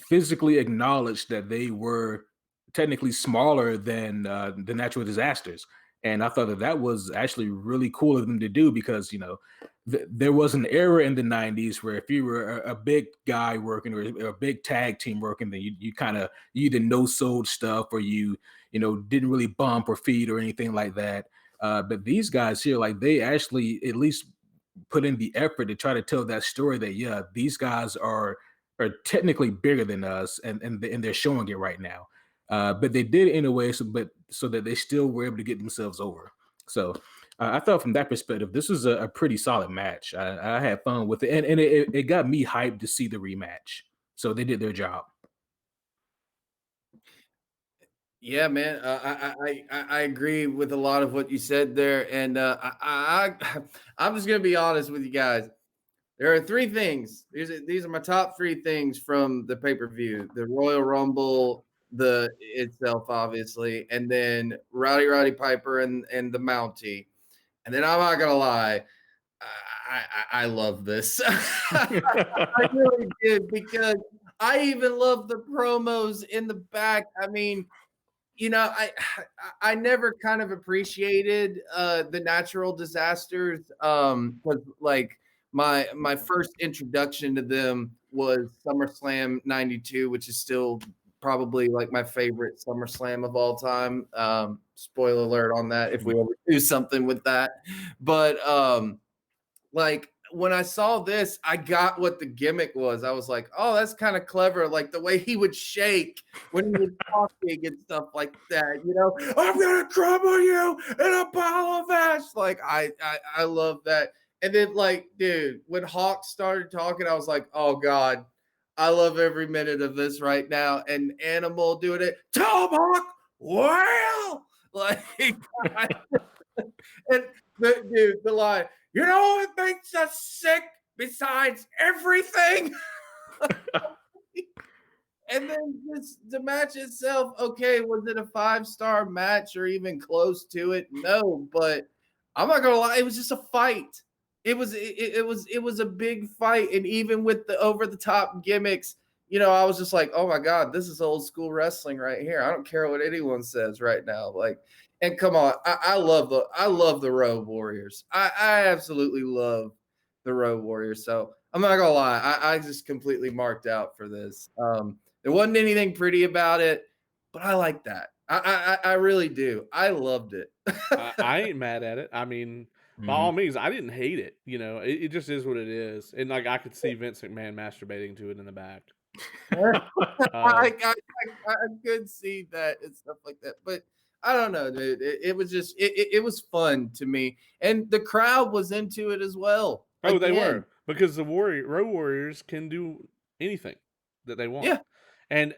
physically acknowledged that they were technically smaller than the Natural Disasters. And I thought that that was actually really cool of them to do because there was an era in the 90s where if you were a big guy working or a big tag team working, then you kind of you either no sold stuff or you didn't really bump or feed or anything like that. But these guys here, like they actually at least put in the effort to try to tell that story that yeah, these guys are technically bigger than us, and they're showing it right now. But they did it in a way so that they still were able to get themselves over. So I thought from that perspective, this was a pretty solid match. I had fun with it, and it got me hyped to see the rematch. So they did their job. Yeah, man. I agree with a lot of what you said there, and I'm just gonna be honest with you guys. There are three things. These are my top three things from the pay per view: the Royal Rumble, the itself, obviously, and then Roddy Piper and the Mountie. And then I'm not gonna lie, I love this. I really did because I even love the promos in the back. I mean, you know, I never kind of appreciated the natural disasters. Because like my first introduction to them was SummerSlam '92, which is still probably like my favorite SummerSlam of all time. Spoiler alert on that if we ever do something with that. But like when I saw this, I got what the gimmick was. I was like, oh, that's kind of clever. Like the way he would shake when he was talking and stuff like that. You know, I'm gonna crumble you in a pile of ash. Like I love that. And then like, dude, when Hawk started talking, I was like, oh God, I love every minute of this right now. And Animal doing it, tell him Hawk, well, like, and the line, you know what makes us sick besides everything? And then just the match itself, okay, was it a 5-star match or even close to it? No, but I'm not gonna lie, it was just a fight. It was a big fight, and even with the over the top gimmicks, you know, I was just like, oh my god, this is old school wrestling right here. I don't care what anyone says right now. Like, and come on, I love the Road Warriors. I absolutely love the Road Warriors. So I'm not gonna lie, I just completely marked out for this. There wasn't anything pretty about it, but I like that. I really do. I loved it. I ain't mad at it. I mean, by all means, I didn't hate it. You know, it just is what it is. And like I could see Vince McMahon masturbating to it in the back. I, Um, I, I could see that and stuff like that, but I don't know, dude. It was just it was fun to me, and the crowd was into it as well. oh, they Again, were because the Road Warriors can do anything that they want. yeah, And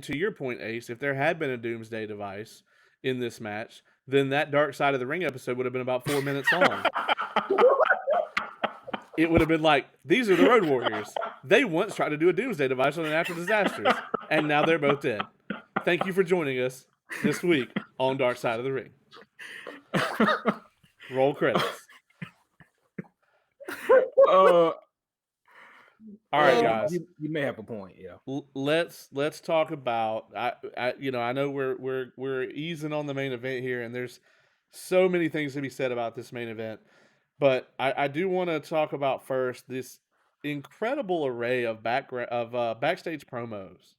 to your point, Ace, if there had been a Doomsday device in this match, then that Dark Side of the Ring episode would have been about 4 minutes long. It would have been like, these are the Road Warriors. They once tried to do a Doomsday device on the natural disasters, and now they're both dead. Thank you for joining us this week on Dark Side of the Ring. Roll credits. uh, All right, Oh, guys. you may have a point. Yeah. Let's talk about. I know we're easing on the main event here, and there's so many things to be said about this main event, but I do want to talk about first this incredible array of backstage promos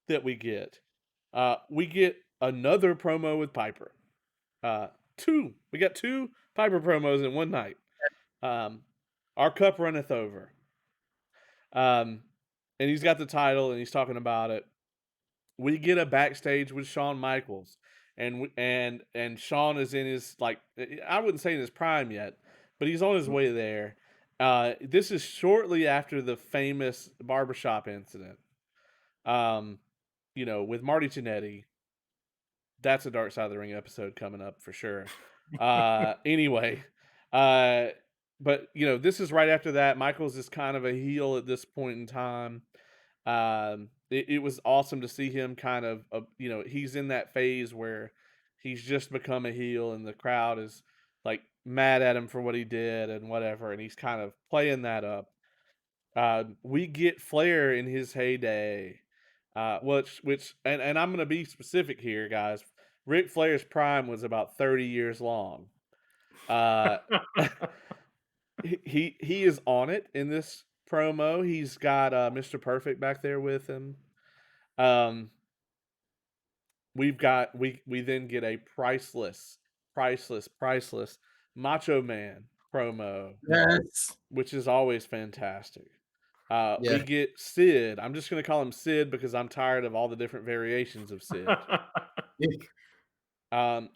that we get. We get another promo with Piper. Two. We got two Piper promos in one night. Um, our cup runneth over. Um, and he's got the title and he's talking about it. We get a backstage with Shawn Michaels, and Shawn is in his, like, I wouldn't say in his prime yet, but he's on his way there. This is shortly after the famous barbershop incident. Um, with Marty Jannetty. That's a Dark Side of the Ring episode coming up for sure. Anyway, uh, but this is right after that. Michaels is kind of a heel at this point in time. It was awesome to see him kind of, he's in that phase where he's just become a heel and the crowd is like mad at him for what he did and whatever, and he's kind of playing that up. We get Flair in his heyday, and I'm gonna be specific here, guys. Ric Flair's prime was about 30 years long. Uh, he is on it in this promo. He's got Mr. Perfect back there with him. Um, we then get a priceless Macho Man promo, yes, which is always fantastic. We yeah, get Sid. I'm just gonna call him Sid because I'm tired of all the different variations of Sid.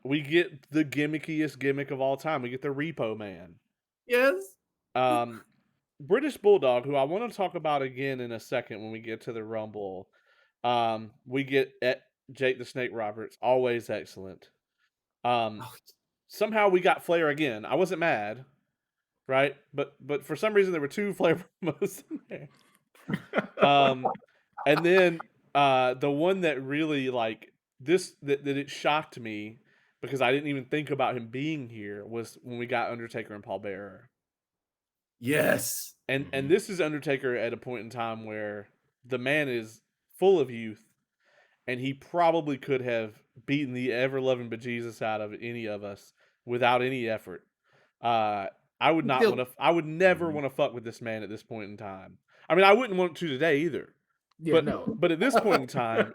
We get the gimmickiest gimmick of all time. We get the Repo Man. yes. Um, British Bulldog, who I want to talk about again in a second when we get to the Rumble. We get Jake the Snake Roberts, always excellent. Oh, Somehow we got Flair again. I wasn't mad, right? But for some reason there were two Flair promos in there. And then the one that really like that it shocked me because I didn't even think about him being here was when we got Undertaker and Paul Bearer. yes. And this is Undertaker at a point in time where the man is full of youth and he probably could have beaten the ever loving bejesus out of any of us without any effort. Uh, I would not Still, want to. I would never Mhm. want to fuck with this man at this point in time. I mean, I wouldn't want to today either. Yeah, But no. but at this point in time,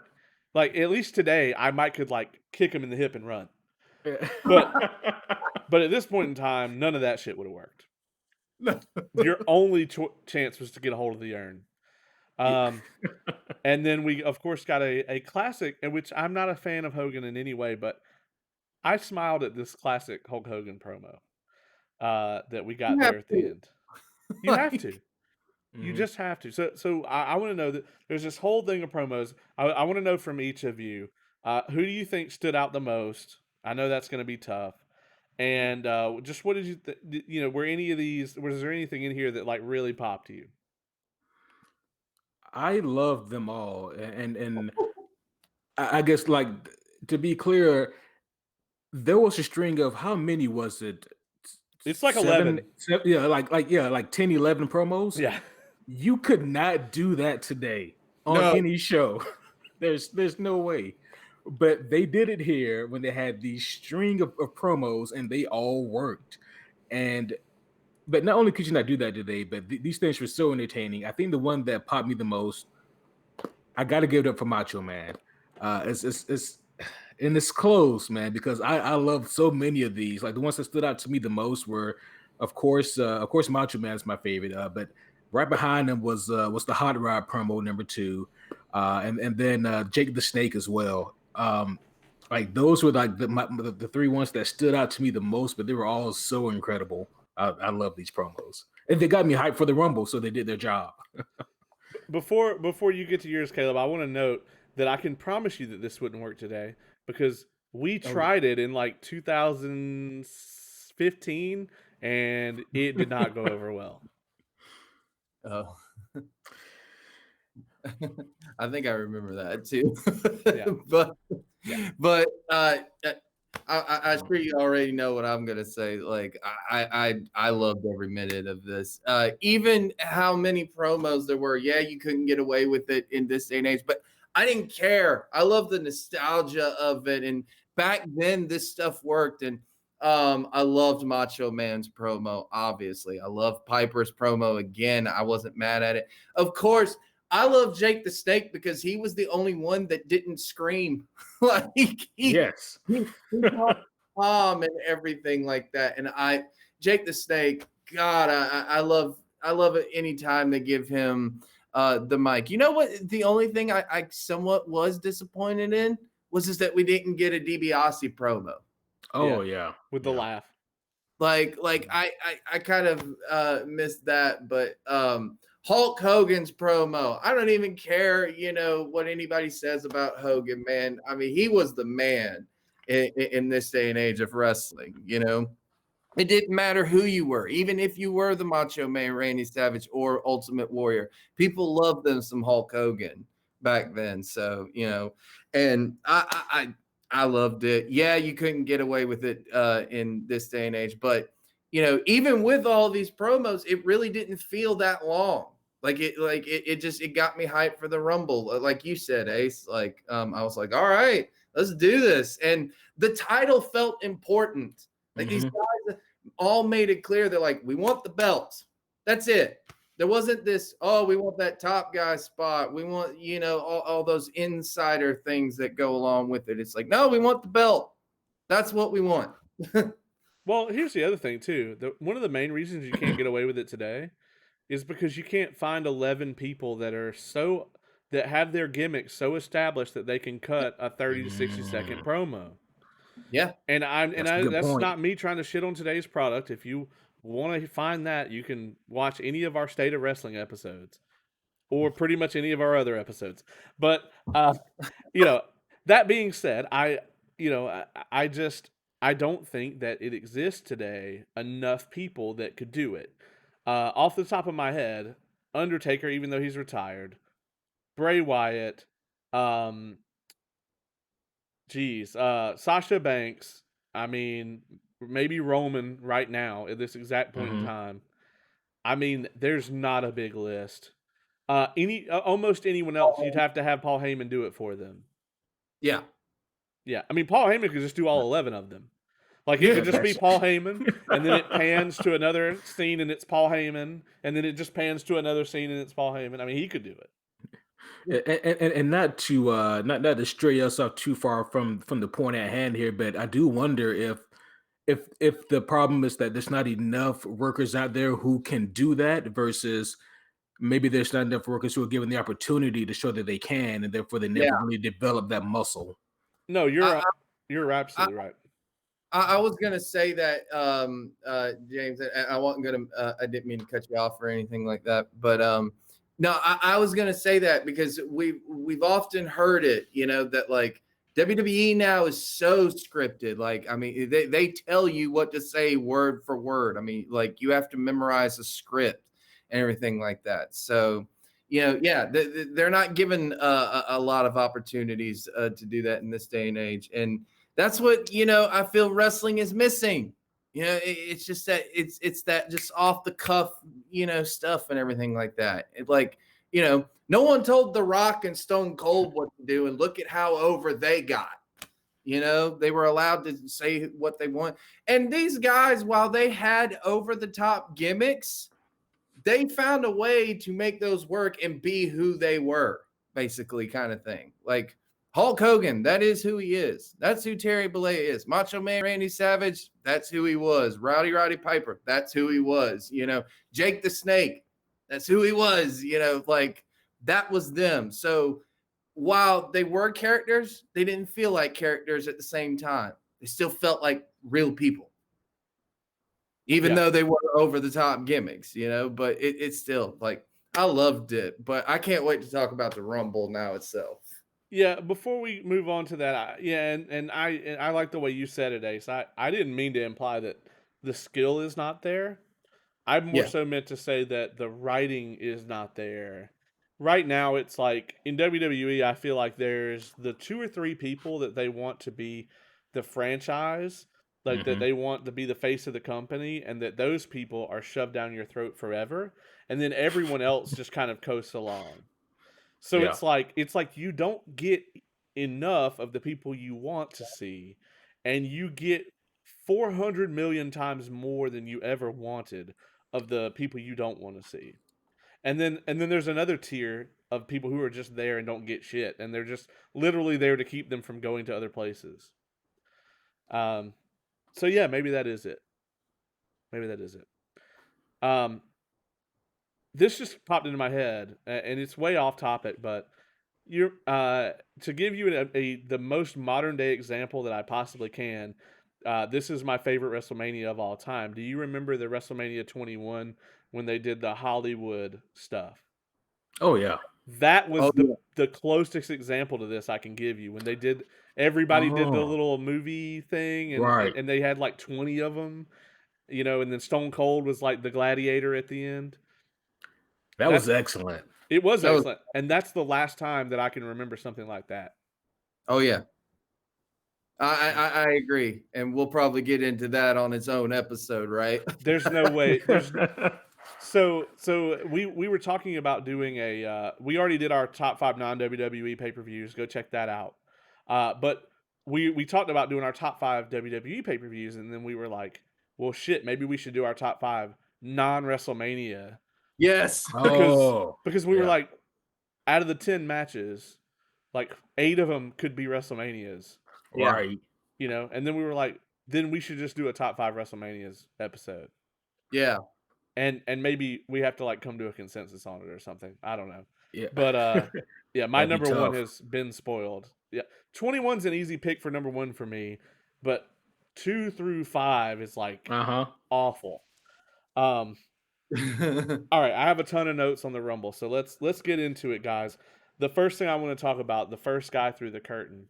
like at least today, I might could like kick him in the hip and run. But but at this point in time, none of that shit would have worked. Your only chance was to get a hold of the urn. Yeah. And then we, of course, got a classic, in which I'm not a fan of Hogan in any way, but I smiled at this classic Hulk Hogan promo that we you got have there at the to, end. You have like, to. You Mhm. just have to. So I want to know that there's this whole thing of promos. I want to know from each of you, who do you think stood out the most? I know that's going to be tough. And just what did you, you know, were any of these, was there anything in here that like really popped to you? I love them all, and I guess like to be clear, there was a string of how many was it? It's like Seven, 11. yeah, like 10, 11 promos. Yeah. You could not do that today on no, any show. There's no way. But they did it here when they had these string of promos and they all worked. And but not only could you not do that today, but these things were so entertaining. I think the one that popped me the most, I got to give it up for Macho Man. It's and it's close, man, because I love so many of these. Like the ones that stood out to me the most were, of course, Macho Man is my favorite. But right behind him was the Hot Rod promo number 2, and then Jake the Snake as well. Like those were like the three ones that stood out to me the most, but they were all so incredible. I love these promos, and they got me hyped for the Rumble, so they did their job. Before you get to yours, Caleb, I want to note that I can promise you that this wouldn't work today because we Oh yeah. tried it in like 2015 and it did not go over well. oh. I think I remember that too. Yeah. but Yeah. but I sure you already know what I'm gonna say. Like I loved every minute of this. Even how many promos there were. Yeah, you couldn't get away with it in this day and age, but I didn't care. I love the nostalgia of it. And back then this stuff worked. And I loved Macho Man's promo, obviously. I love Piper's promo again. I wasn't mad at it. Of course, I love Jake the Snake because he was the only one that didn't scream. like Yes. he calm and everything like that. And Jake the Snake, God, I love it anytime they give him the mic. You know what? The only thing I somewhat was disappointed in was just that we didn't get a DiBiase promo. Yeah. Oh yeah. With the Yeah. laugh. Like I kind of missed that, but Hulk Hogan's promo, I don't even care, what anybody says about Hogan, man. I mean, he was the man in this day and age of wrestling. It didn't matter who you were, even if you were the Macho Man, Randy Savage, or Ultimate Warrior. People loved them some Hulk Hogan back then. So, and I loved it. Yeah, you couldn't get away with it in this day and age, but even with all these promos, it really didn't feel that long. It got me hyped for the Rumble. Like you said, Ace. I was like, all right, let's do this. And the title felt important. Like these Mhm. guys all made it clear they're like, we want the belt. That's it. There wasn't this, oh, we want that top guy spot. We want, all those insider things that go along with it. It's like, no, we want the belt. That's what we want. Well, here's the other thing too. One of the main reasons you can't get away with it today is because you can't find 11 people that have their gimmicks so established that they can cut a 30 to 60-second Mm, promo. Yeah. And that's a good that's point. not me trying to shit on today's product. If you want to find that, you can watch any of our State of Wrestling episodes or pretty much any of our other episodes. But you know, that being said, I just I don't think that it exists today enough people that could do it. Off the top of my head, Undertaker, even though he's retired, Bray Wyatt, um, Sasha Banks. I mean, maybe Roman right now at this exact point in Mhm. time. I mean, there's not a big list. Almost anyone else, you'd have to have Paul Heyman do it for them. Yeah. Yeah, I mean, Paul Heyman could just do all 11 of them. Like, he Yeah. could just be That's Paul Heyman, and then it pans to another scene and it's Paul Heyman, and then it just pans to another scene and it's Paul Heyman. I mean, he could do it. and not to not to stray us off too far from the point at hand here, but I do wonder if the problem is that there's not enough workers out there who can do that versus maybe there's not enough workers who are given the opportunity to show that they can, and therefore they never Yeah. really develop that muscle. No, I, you're I, absolutely right. I was gonna say that, James. I wasn't gonna. I didn't mean to cut you off or anything like that. But no, I was gonna say that because we've often heard it. You know that like WWE now is so scripted. Like I mean, they tell you what to say word for word. I mean, like you have to memorize a script and everything like that. So. You know, yeah, they're not given a lot of opportunities to do that in this day and age, and that's what I feel wrestling is missing. It's just that it's that just off the cuff stuff and everything like that. It like no one told The Rock and Stone Cold what to do, and look at how over they got. They were allowed to say what they want, and these guys, while they had over the top gimmicks, they found a way to make those work and be who they were, basically, kind of thing. Like Hulk Hogan, that is who he is. That's who Terry Bollea is. Macho Man Randy Savage, that's who he was. Roddy Piper, that's who he was. Jake the Snake, that's who he was. Like that was them. So while they were characters, they didn't feel like characters at the same time. They still felt like real people. Even though they were over the top gimmicks, but it's still like I loved it, but I can't wait to talk about the Rumble now itself. Yeah, before we move on to that, and I like the way you said it, Ace. I didn't mean to imply that the skill is not there. I more Yeah. so meant to say that the writing is not there. Right now, it's like in WWE, I feel like there's the two or three people that they want to be the franchise, like that Mhm. they want to be the face of the company, and that those people are shoved down your throat forever, and then everyone else just kind of coasts along. So Yeah. it's like you don't get enough of the people you want to see, and you get 400 million times more than you ever wanted of the people you don't want to see. And then there's another tier of people who are just there and don't get shit, and they're just literally there to keep them from going to other places. Um so yeah, maybe that is it. Maybe that is it. Um this just popped into my head, and it's way off topic, but you're to give you the most modern day example that I possibly can. This is my favorite WrestleMania of all time. Do you remember the WrestleMania 21 when they did the Hollywood stuff? Oh yeah. That Oh was yeah. the closest example to this I can give you. When they did, everybody did the Oh, little movie thing, and right. and they had like 20 of them, and then Stone Cold was like the gladiator at the end. That was That's excellent. It was That was excellent, and that's the last time that I can remember something like that. oh yeah. I agree, and we'll probably get into that on its own episode, right? There's no way. So we were talking about doing a. We already did our top 5 non WWE pay per views. Go check that out. But we talked about doing our top 5 WWE pay per views, and then we were like, well, shit, maybe we should do our top 5 non WrestleMania Yes. because Oh, because we were yeah. like, out of the 10 matches, like 8 of them could be WrestleManias, Yeah. Right. And then we were like, then we should just do a top 5 WrestleManias episode. Yeah. And maybe we have to like come to a consensus on it or something. I don't know. Yeah. But yeah, my That'd be number one tough. has been spoiled. Yeah. 21's an easy pick for number 1 for me, but 2 through 5 is like Uh-huh. awful. Um all right, I have a ton of notes on the Rumble, so let's get into it, guys. The first thing I want to talk about, the first guy through the curtain.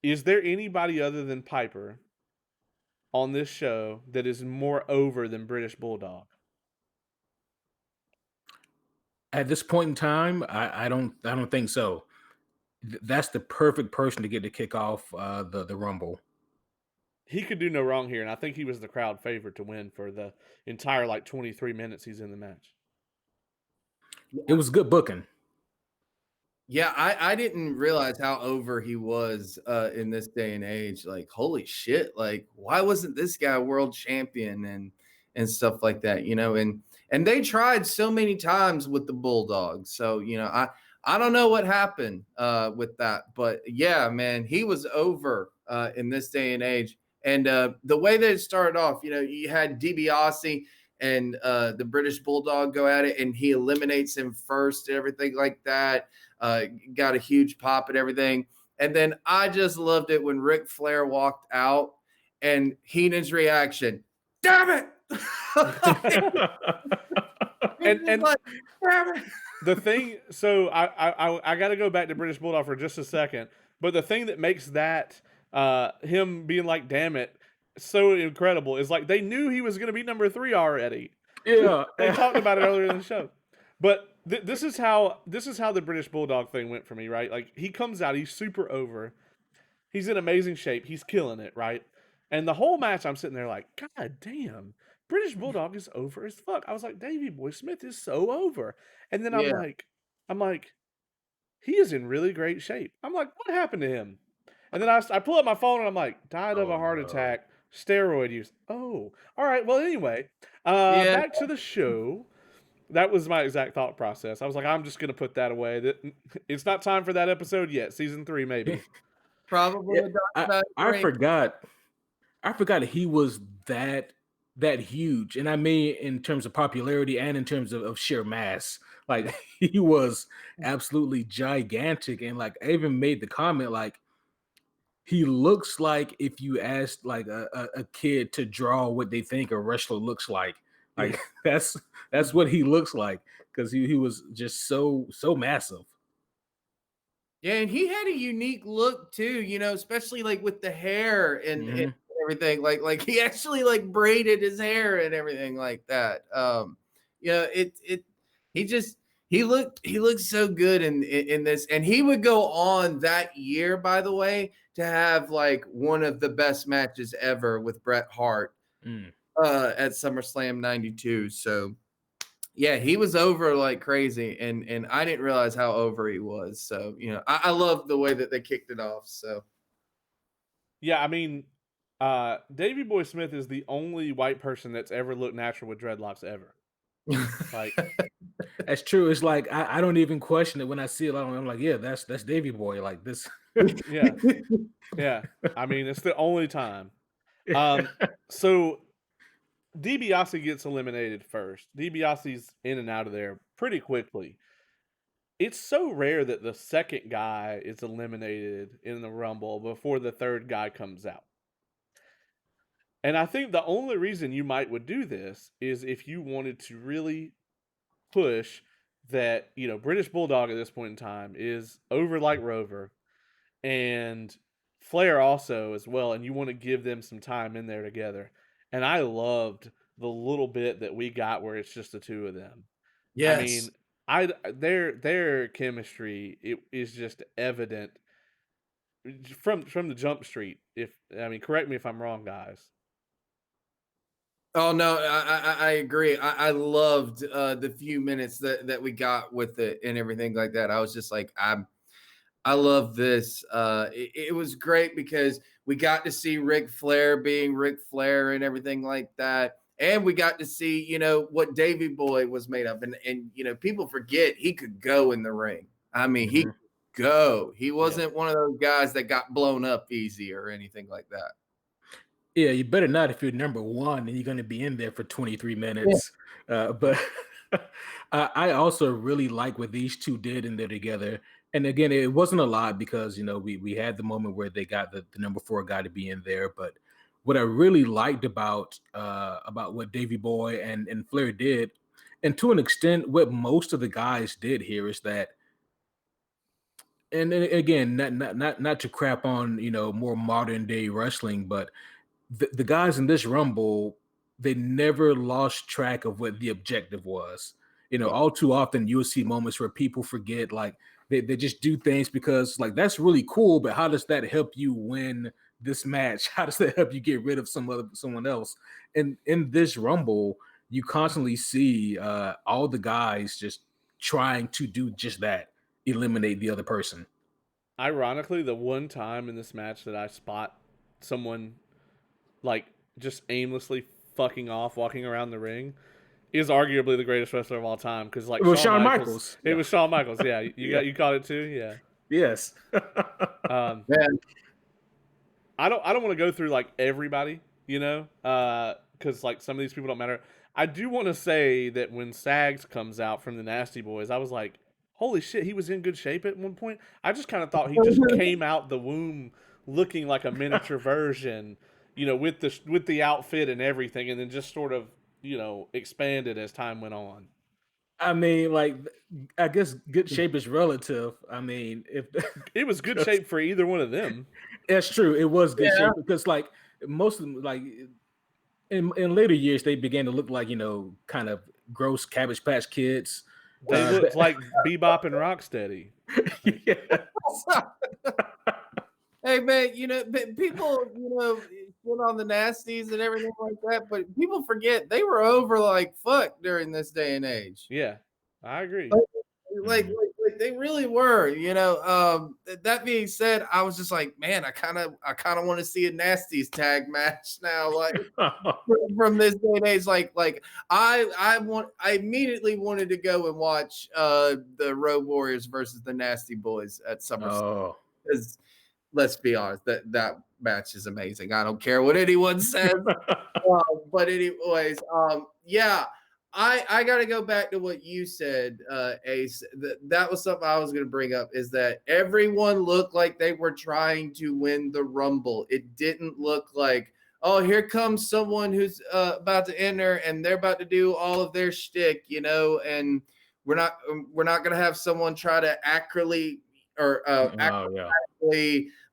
Is there anybody other than Piper on this show that is more over than British Bulldog? At this point in time, I don't think so. That's the perfect person to get to kick off the Rumble. He could do no wrong here, and I think he was the crowd favorite to win for the entire like 23 minutes he's in the match. It was good booking. Yeah, I didn't realize how over he was in this day and age. Like, holy shit! Like, why wasn't this guy world champion and stuff like that? And they tried so many times with the Bulldogs. So I don't know what happened with that, but yeah, man, he was over in this day and age. And the way that it started off, you had DiBiase and the British Bulldog go at it, and he eliminates him first and everything like that. Got a huge pop and everything. And then I just loved it when Ric Flair walked out and Heenan's reaction, damn it. And Like, damn it. the thing, so I got to go back to British Bulldog for just a second. But the thing that makes that him being like, "Damn it," so incredible is like they knew he was going to be number 3 already. Yeah. They talked about it earlier in the show. But this is how the British Bulldog thing went for me, right? Like he comes out, he's super over, he's in amazing shape, he's killing it, right? And the whole match, I'm sitting there like, God damn, British Bulldog is over as fuck. I was like, Davey Boy Smith is so over. And then Yeah. I'm like, he is in really great shape. I'm like, what happened to him? And then I pull up my phone and I'm like, died of Oh a heart no. attack, steroid use. Oh, all right. Well, anyway, Yeah. back to the show. That was my exact thought process. I was like, I'm just gonna put that away. It's not time for that episode yet. Season 3, maybe. Probably Yeah, a dark I side I dream. forgot. I forgot he was that huge, and I mean in terms of popularity and in terms of sheer mass. Like he was absolutely gigantic, and like I even made the comment like he looks like if you asked like a kid to draw what they think a wrestler looks like. Yeah. Like that's what he looks like because he was just so massive. Yeah, and he had a unique look too, especially like with the hair and Hmm. everything. Like he actually like braided his hair and everything like that. It he looked so good in this, and he would go on that year, by the way, to have like one of the best matches ever with Bret Hart Mm. at SummerSlam '92. So yeah, he was over like crazy, and I didn't realize how over he was. So I love the way that they kicked it off. So Yeah, I mean, Davy Boy Smith is the only white person that's ever looked natural with dreadlocks ever. Like, That's true. It's like I don't even question it when I see it. I'm like, yeah, that's Davy Boy. Like this. yeah, yeah. I mean, it's the only time. So DiBiase gets eliminated first. DiBiase's in and out of there pretty quickly. It's so rare that the second guy is eliminated in the Rumble before the third guy comes out. And I think the only reason you might would do this is if you wanted to really push that, British Bulldog at this point in time is over like Rover and Flair also as well, and you want to give them some time in there together. And I loved the little bit that we got where it's just the two of them. I yes. mean, their chemistry it is just evident from the jump street. If I mean, correct me if I'm wrong, guys. Oh no, I agree. I loved the few minutes that we got with it and everything like that. I was just like, I love this. It was great because we got to see Ric Flair being Ric Flair and everything like that. And we got to see, what Davy Boy was made of. And people forget he could go in the ring. I mean, he Mhm. could go. He Yeah. wasn't one of those guys that got blown up easy or anything like that. Yeah, you better not if you're number one and you're going to be in there for 23 Yeah. minutes. But I also really like what these two did in there together. And again, it wasn't a lot because we had the moment where they got the number 4 guy to be in there. But what I really liked about what Davy Boy and Flair did, and to an extent, what most of the guys did here is that. And then again, not to crap on more modern day wrestling, but the guys in this rumble, they never lost track of what the objective was. All too often you'll see moments where people forget, like they just do things because like that's really cool, but how does that help you win this match? How does that help you get rid of someone else? And in this rumble, you constantly see all the guys just trying to do just that. eliminate the other person. Ironically, the one time in this match that I spot someone like just aimlessly fucking off walking around the ring is arguably the greatest wrestler of all time because like It was Shawn Shawn Michaels, Michaels. it Yeah. was Shawn Michaels. Yeah, Yeah. you caught it too. Yeah. Yes. Um, I don't want to go through like everybody, you know, because like some of these people don't matter. I do want to say that when Sags comes out from the Nasty Boys, I was like, holy shit, he was in good shape at one point. I just kind of thought he just came out the womb looking like a miniature version, you know, with the outfit and everything, and then just sort of expanded as time went on. I mean, like, I guess good shape is relative. I mean, if It was good shape for either one of them. that's true, it was good Yeah. shape because, like, most of them, like, in later years, they began to look like kind of gross Cabbage Patch Kids. They looked like Bebop and Rocksteady. Like, Yes. Hey man, people, shit on the nasties and everything like that, but people forget they were over like fuck during this day and age. yeah, I agree. Like they really were, that being said, I was just like, man, I kind of want to see a nasties tag match now, like from this day and age. Like I immediately wanted to go and watch the Road Warriors versus the Nasty Boys at SummerSlam. Oh. Because let's be honest, that match is amazing. I don't care what anyone says. But anyways, yeah, I got to go back to what you said, Ace. That was something I was going to bring up, is that everyone looked like they were trying to win the Rumble. It didn't look like, oh, here comes someone who's about to enter and they're about to do all of their shtick, and we're not going to have someone try to accurately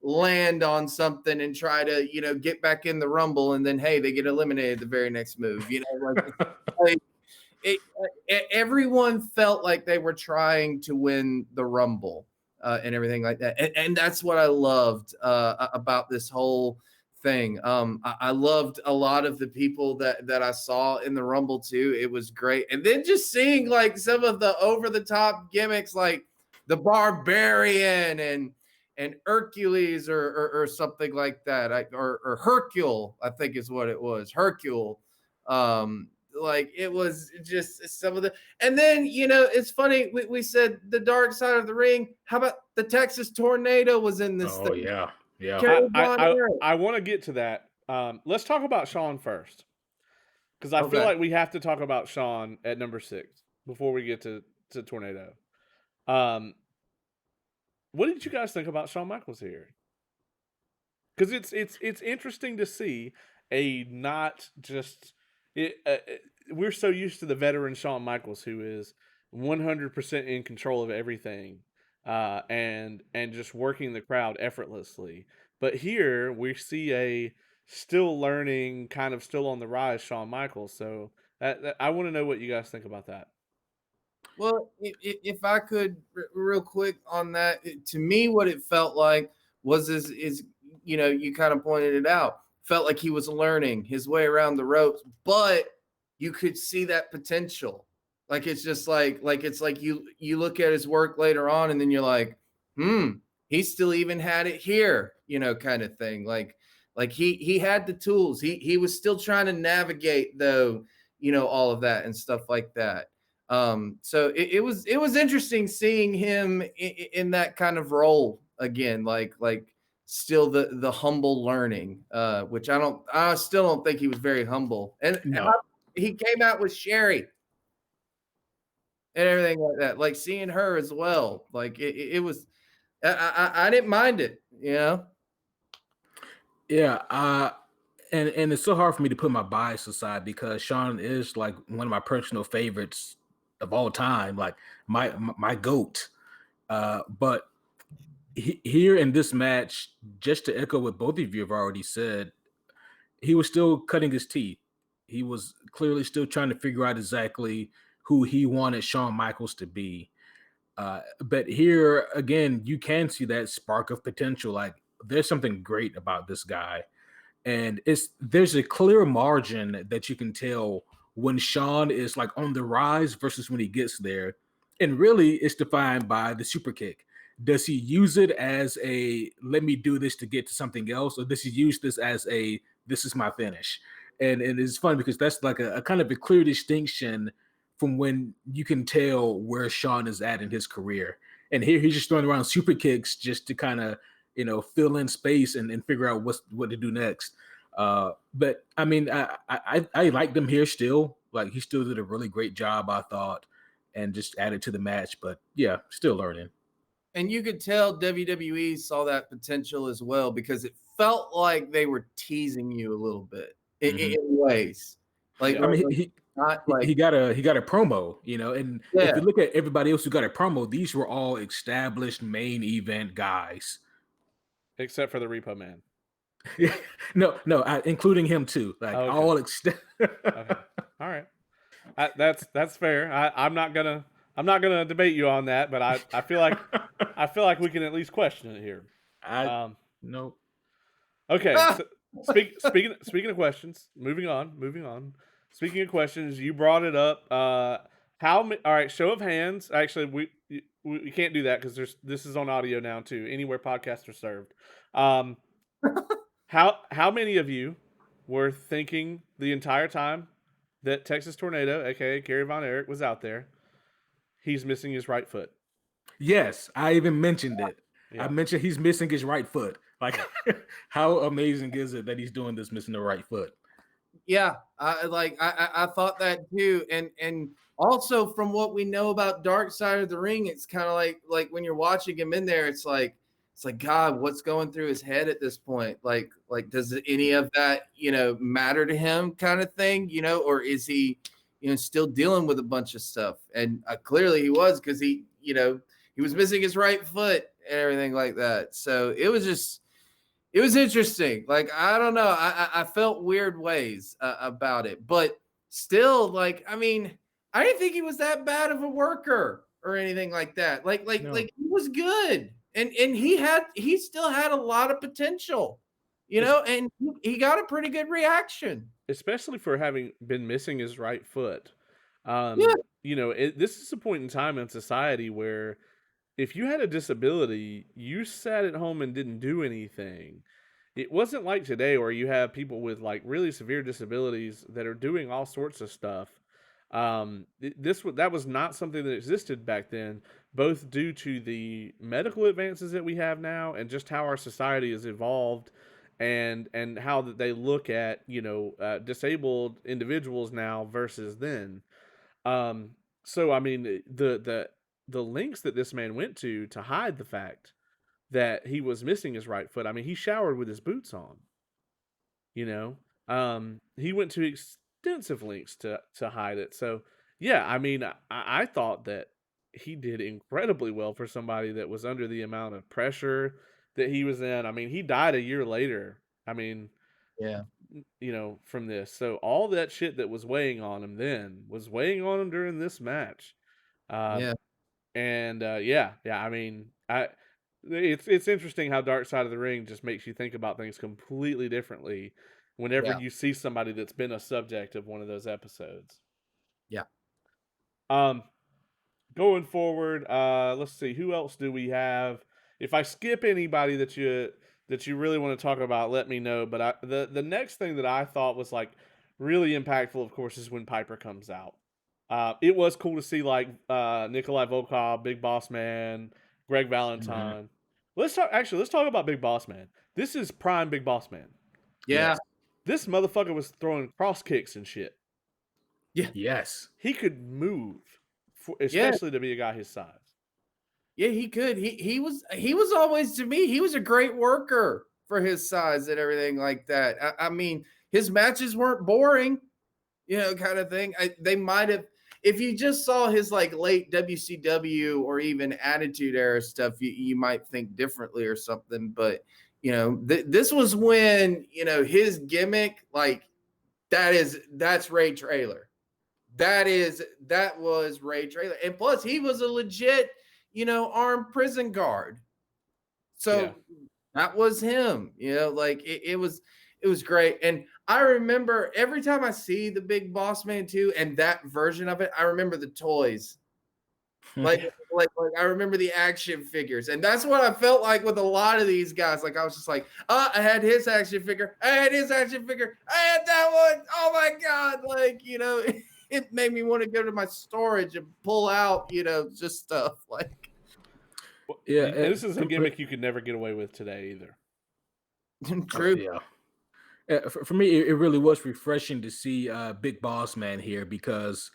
land on something and try to get back in the Rumble, and then hey, they get eliminated the very next move. Everyone felt like they were trying to win the Rumble and everything like that, and that's what I loved about this whole thing. I loved a lot of the people that I saw in the Rumble too. It was great, and then just seeing like some of the over the top gimmicks like the Barbarian and Hercules or something like that, or Hercule, I think is what it was, Hercule. Like it was just some of the, and then it's funny we said the dark side of the ring. How about the Texas Tornado was in this Oh thing? yeah. I want to get to that. Let's talk about Shawn first, because I feel like we have to talk about Shawn at number 6 before we get to Tornado. What did you guys think about Shawn Michaels here? Because it's interesting to see a not just we're so used to the veteran Shawn Michaels who is 100% in control of everything, and just working the crowd effortlessly. But here we see a still learning, kind of still on the rise Shawn Michaels. So I want to know what you guys think about that. Well, if I could real quick on that, to me, what it felt like was is you kind of pointed it out. Felt like he was learning his way around the ropes, but you could see that potential. Like it's just like it's like you look at his work later on, and then you're like, he still even had it here, kind of thing. Like he had the tools. He was still trying to navigate though, all of that and stuff like that. So it was interesting seeing him in that kind of role again, like still the humble learning, which I still don't think he was very humble. And he came out with Sherry and everything like that, like seeing her as well. Like it was, I didn't mind it, Yeah. And it's so hard for me to put my bias aside because Shawn is like one of my personal favorites of all time, like my goat. But here in this match, just to echo what both of you have already said, he was still cutting his teeth. He was clearly still trying to figure out exactly who he wanted Shawn Michaels to be. But here again, you can see that spark of potential. Like there's something great about this guy, and there's a clear margin that you can tell when Shawn is like on the rise versus when he gets there. And really, it's defined by the super kick. Does he use it as a let me do this to get to something else, or does he use this as a this is my finish? And it's fun because that's like a kind of a clear distinction from when you can tell where Sean is at in his career. And here he's just throwing around super kicks just to kind of fill in space and figure out what to do next. But I mean, I like them here still. Like he still did a really great job, I thought, and just added to the match. But yeah, still learning. And you could tell WWE saw that potential as well because it felt like they were teasing you a little bit in ways. Like, Yeah. I mean, not like he got a promo, and if yeah. you look at everybody else who got a promo, these were all established main event guys. Except for the Repo Man. No, including him too. Like Oh, okay. all Okay. All right. That's fair. I'm not gonna debate you on that, but I feel like we can at least question it here. No. Okay. So speaking of questions, moving on. Speaking of questions, you brought it up. All right, show of hands. Actually, we can't do that because this is on audio now too. Anywhere podcasts are served. How many of you were thinking the entire time that Texas Tornado, aka Kerry Von Erich, was out there? He's missing his right foot. Yes, I even mentioned it. Yeah. I mentioned he's missing his right foot. Like, how amazing is it that he's doing this missing the right foot? Yeah, I thought that too, and also from what we know about Dark Side of the Ring, it's kind of like when you're watching him in there, it's like God, what's going through his head at this point? Like does any of that matter to him, kind of thing, or is he still dealing with a bunch of stuff? And clearly he was because he was missing his right foot and everything like that. So it was interesting. Like, I don't know. I felt weird ways about it, but still, like, I mean, I didn't think he was that bad of a worker or anything like that. Like he was good, and he still had a lot of potential, and he got a pretty good reaction, especially for having been missing his right foot. Yeah. This is a point in time in society where if you had a disability, you sat at home and didn't do anything. It wasn't like today where you have people with like really severe disabilities that are doing all sorts of stuff. That was not something that existed back then, both due to the medical advances that we have now and just how our society has evolved, and how that they look at disabled individuals now versus then. So I mean the lengths that this man went to hide the fact that he was missing his right foot. I mean, he showered with his boots on. He went to extensive lengths to hide it. So yeah, I mean, I thought that he did incredibly well for somebody that was under the amount of pressure that he was in. I mean, he died a year later. I mean, yeah, from this. So all that shit that was weighing on him then was weighing on him during this match. yeah, And yeah. I mean, it's interesting how Dark Side of the Ring just makes you think about things completely differently whenever yeah, you see somebody that's been a subject of one of those episodes. yeah. Um, Going forward, let's see, who else do we have? If I skip anybody that you really want to talk about, let me know. But the next thing that I thought was like really impactful, of course, is when Piper comes out. It was cool to see like Nikolai Volkov, Big Boss Man, Greg Valentine. Let's talk about Big Boss Man. This is prime Big Boss Man. Yeah. This motherfucker was throwing cross kicks and shit. Yeah. Yes. He could move, especially to be a guy his size. Yeah, he could. He was always, to me, he was a great worker for his size and everything like that. I mean, his matches weren't boring, kind of thing. They might have, if you just saw his like late WCW or even Attitude Era stuff, you might think differently or something. But this was when his gimmick, like that's Ray Traylor. That was Ray Traylor, and plus he was a legit armed prison guard. So that was him. Like it was great. And I remember every time I see the Big Boss Man 2 and that version of it, I remember the toys Like, like I remember the action figures, and that's what I felt like with a lot of these guys. Like I was just like, I had his action figure, I had his action figure, I had that one. Oh my god! Like it made me want to go to my storage and pull out, just stuff like. Yeah, And this is a gimmick you could never get away with today either. True. yeah. For me, it really was refreshing to see Big Boss Man here because,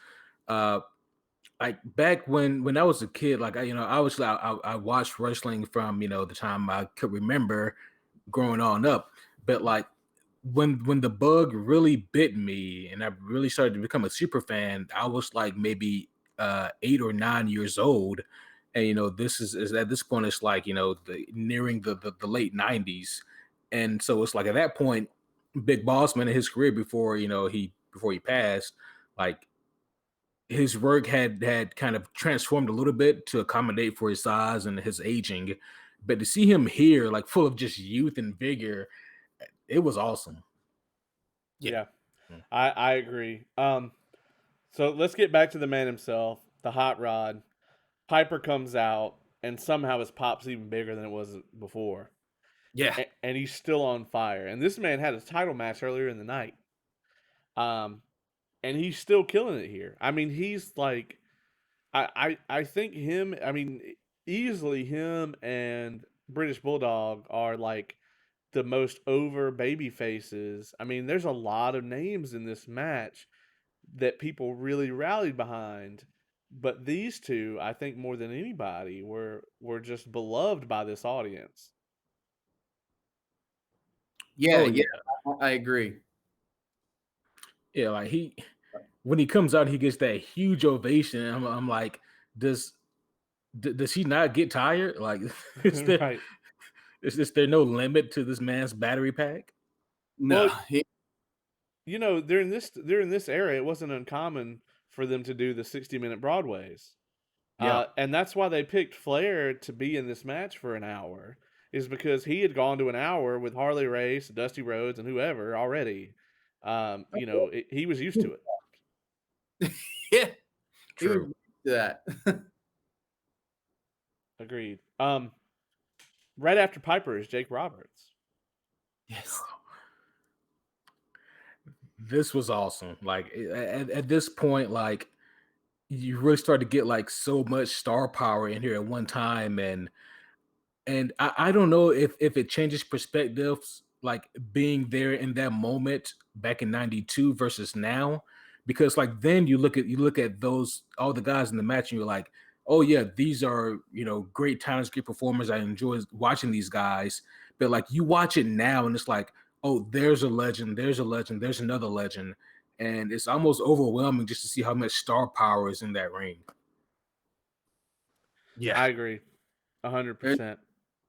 like back when I was a kid, like I watched wrestling from the time I could remember growing on up, but like when the bug really bit me and I really started to become a super fan, I was like maybe 8 or 9 years old. And this is at this point it's like nearing the late 90s. And so it's like at that point, Big Boss Man in his career before he passed, like his work had kind of transformed a little bit to accommodate for his size and his aging. But to see him here, like full of just youth and vigor, it was awesome. Yeah. Yeah, I agree. So let's get back to the man himself, the hot rod. Piper comes out, and somehow his pop's even bigger than it was before, Yeah. and he's still on fire. And this man had a title match earlier in the night, um, and he's still killing it here. I mean, he's like, I think him. I mean, easily him and British Bulldog are like the most over baby faces. I mean, there's a lot of names in this match that people really rallied behind. But these two, I think more than anybody, were just beloved by this audience. Yeah. Oh Yeah. yeah, I agree. yeah. Like when he comes out, he gets that huge ovation. I'm like, does he not get tired? Like, is there Right. is there no limit to this man's battery pack? No. Well, during this era, it wasn't uncommon for them to do the 60-minute Broadways. Yeah. And that's why they picked Flair to be in this match for an hour, is because he had gone to an hour with Harley Race, Dusty Rhodes, and whoever already. He was used to it. Yeah. He was True. used to that. Agreed. Right after Piper is Jake Roberts. Yes. This was awesome. Like at this point, like you really start to get like so much star power in here at one time, and I don't know if it changes perspectives, like being there in that moment back in '92 versus now, because like then you look at those all the guys in the match and you're like, oh yeah, these are great talents, great performers. I enjoy watching these guys, but like you watch it now and it's like, oh, there's a legend, there's a legend, there's another legend, and it's almost overwhelming just to see how much star power is in that ring. Yeah. I agree, 100%.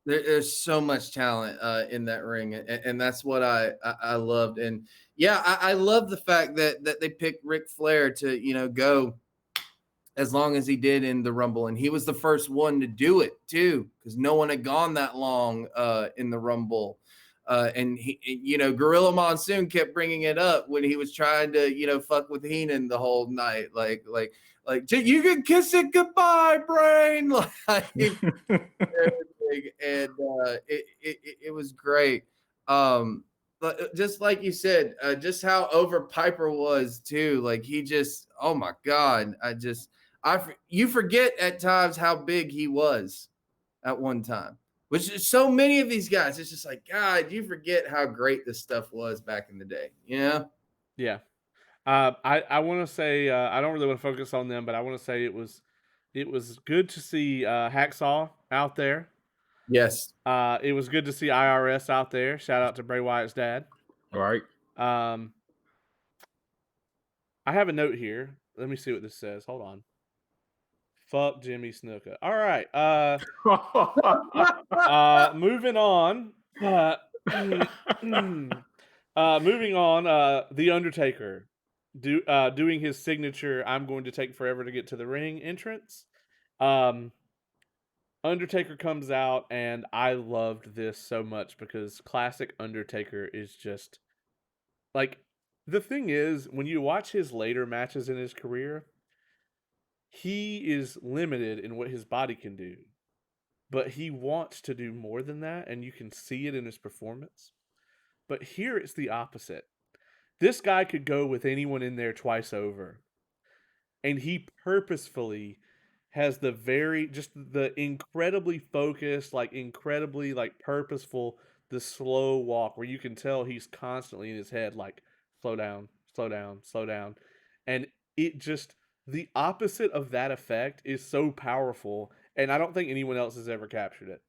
There's so much talent in that ring, and that's what I loved. And yeah, I love the fact that they picked Ric Flair to go as long as he did in the Rumble, and he was the first one to do it too, because no one had gone that long in the Rumble. And Gorilla Monsoon kept bringing it up when he was trying to, fuck with Heenan the whole night, like you can kiss it goodbye, brain, like everything, and it was great. But just like you said, just how over Piper was too. Like he just, oh my god, you forget at times how big he was at one time. Which is so many of these guys. It's just like God, you forget how great this stuff was back in the day. Yeah. I want to say I don't really want to focus on them, but I want to say it was good to see Hacksaw out there. Yes. It was good to see IRS out there. Shout out to Bray Wyatt's dad. All right. Um, I have a note here. Let me see what this says. Hold on. Fuck Jimmy Snuka. All right. Moving on. Moving on. The Undertaker doing his signature "I'm going to take forever to get to the ring" entrance. Um, Undertaker comes out, and I loved this so much because classic Undertaker is just like, the thing is, when you watch his later matches in his career, he is limited in what his body can do, but he wants to do more than that, and you can see it in his performance. But here it's the opposite. This guy could go with anyone in there twice over, and he purposefully has the very just the incredibly focused, like incredibly like purposeful, the slow walk where you can tell he's constantly in his head like slow down, slow down, slow down. And it just the opposite of that effect is so powerful, and I don't think anyone else has ever captured it.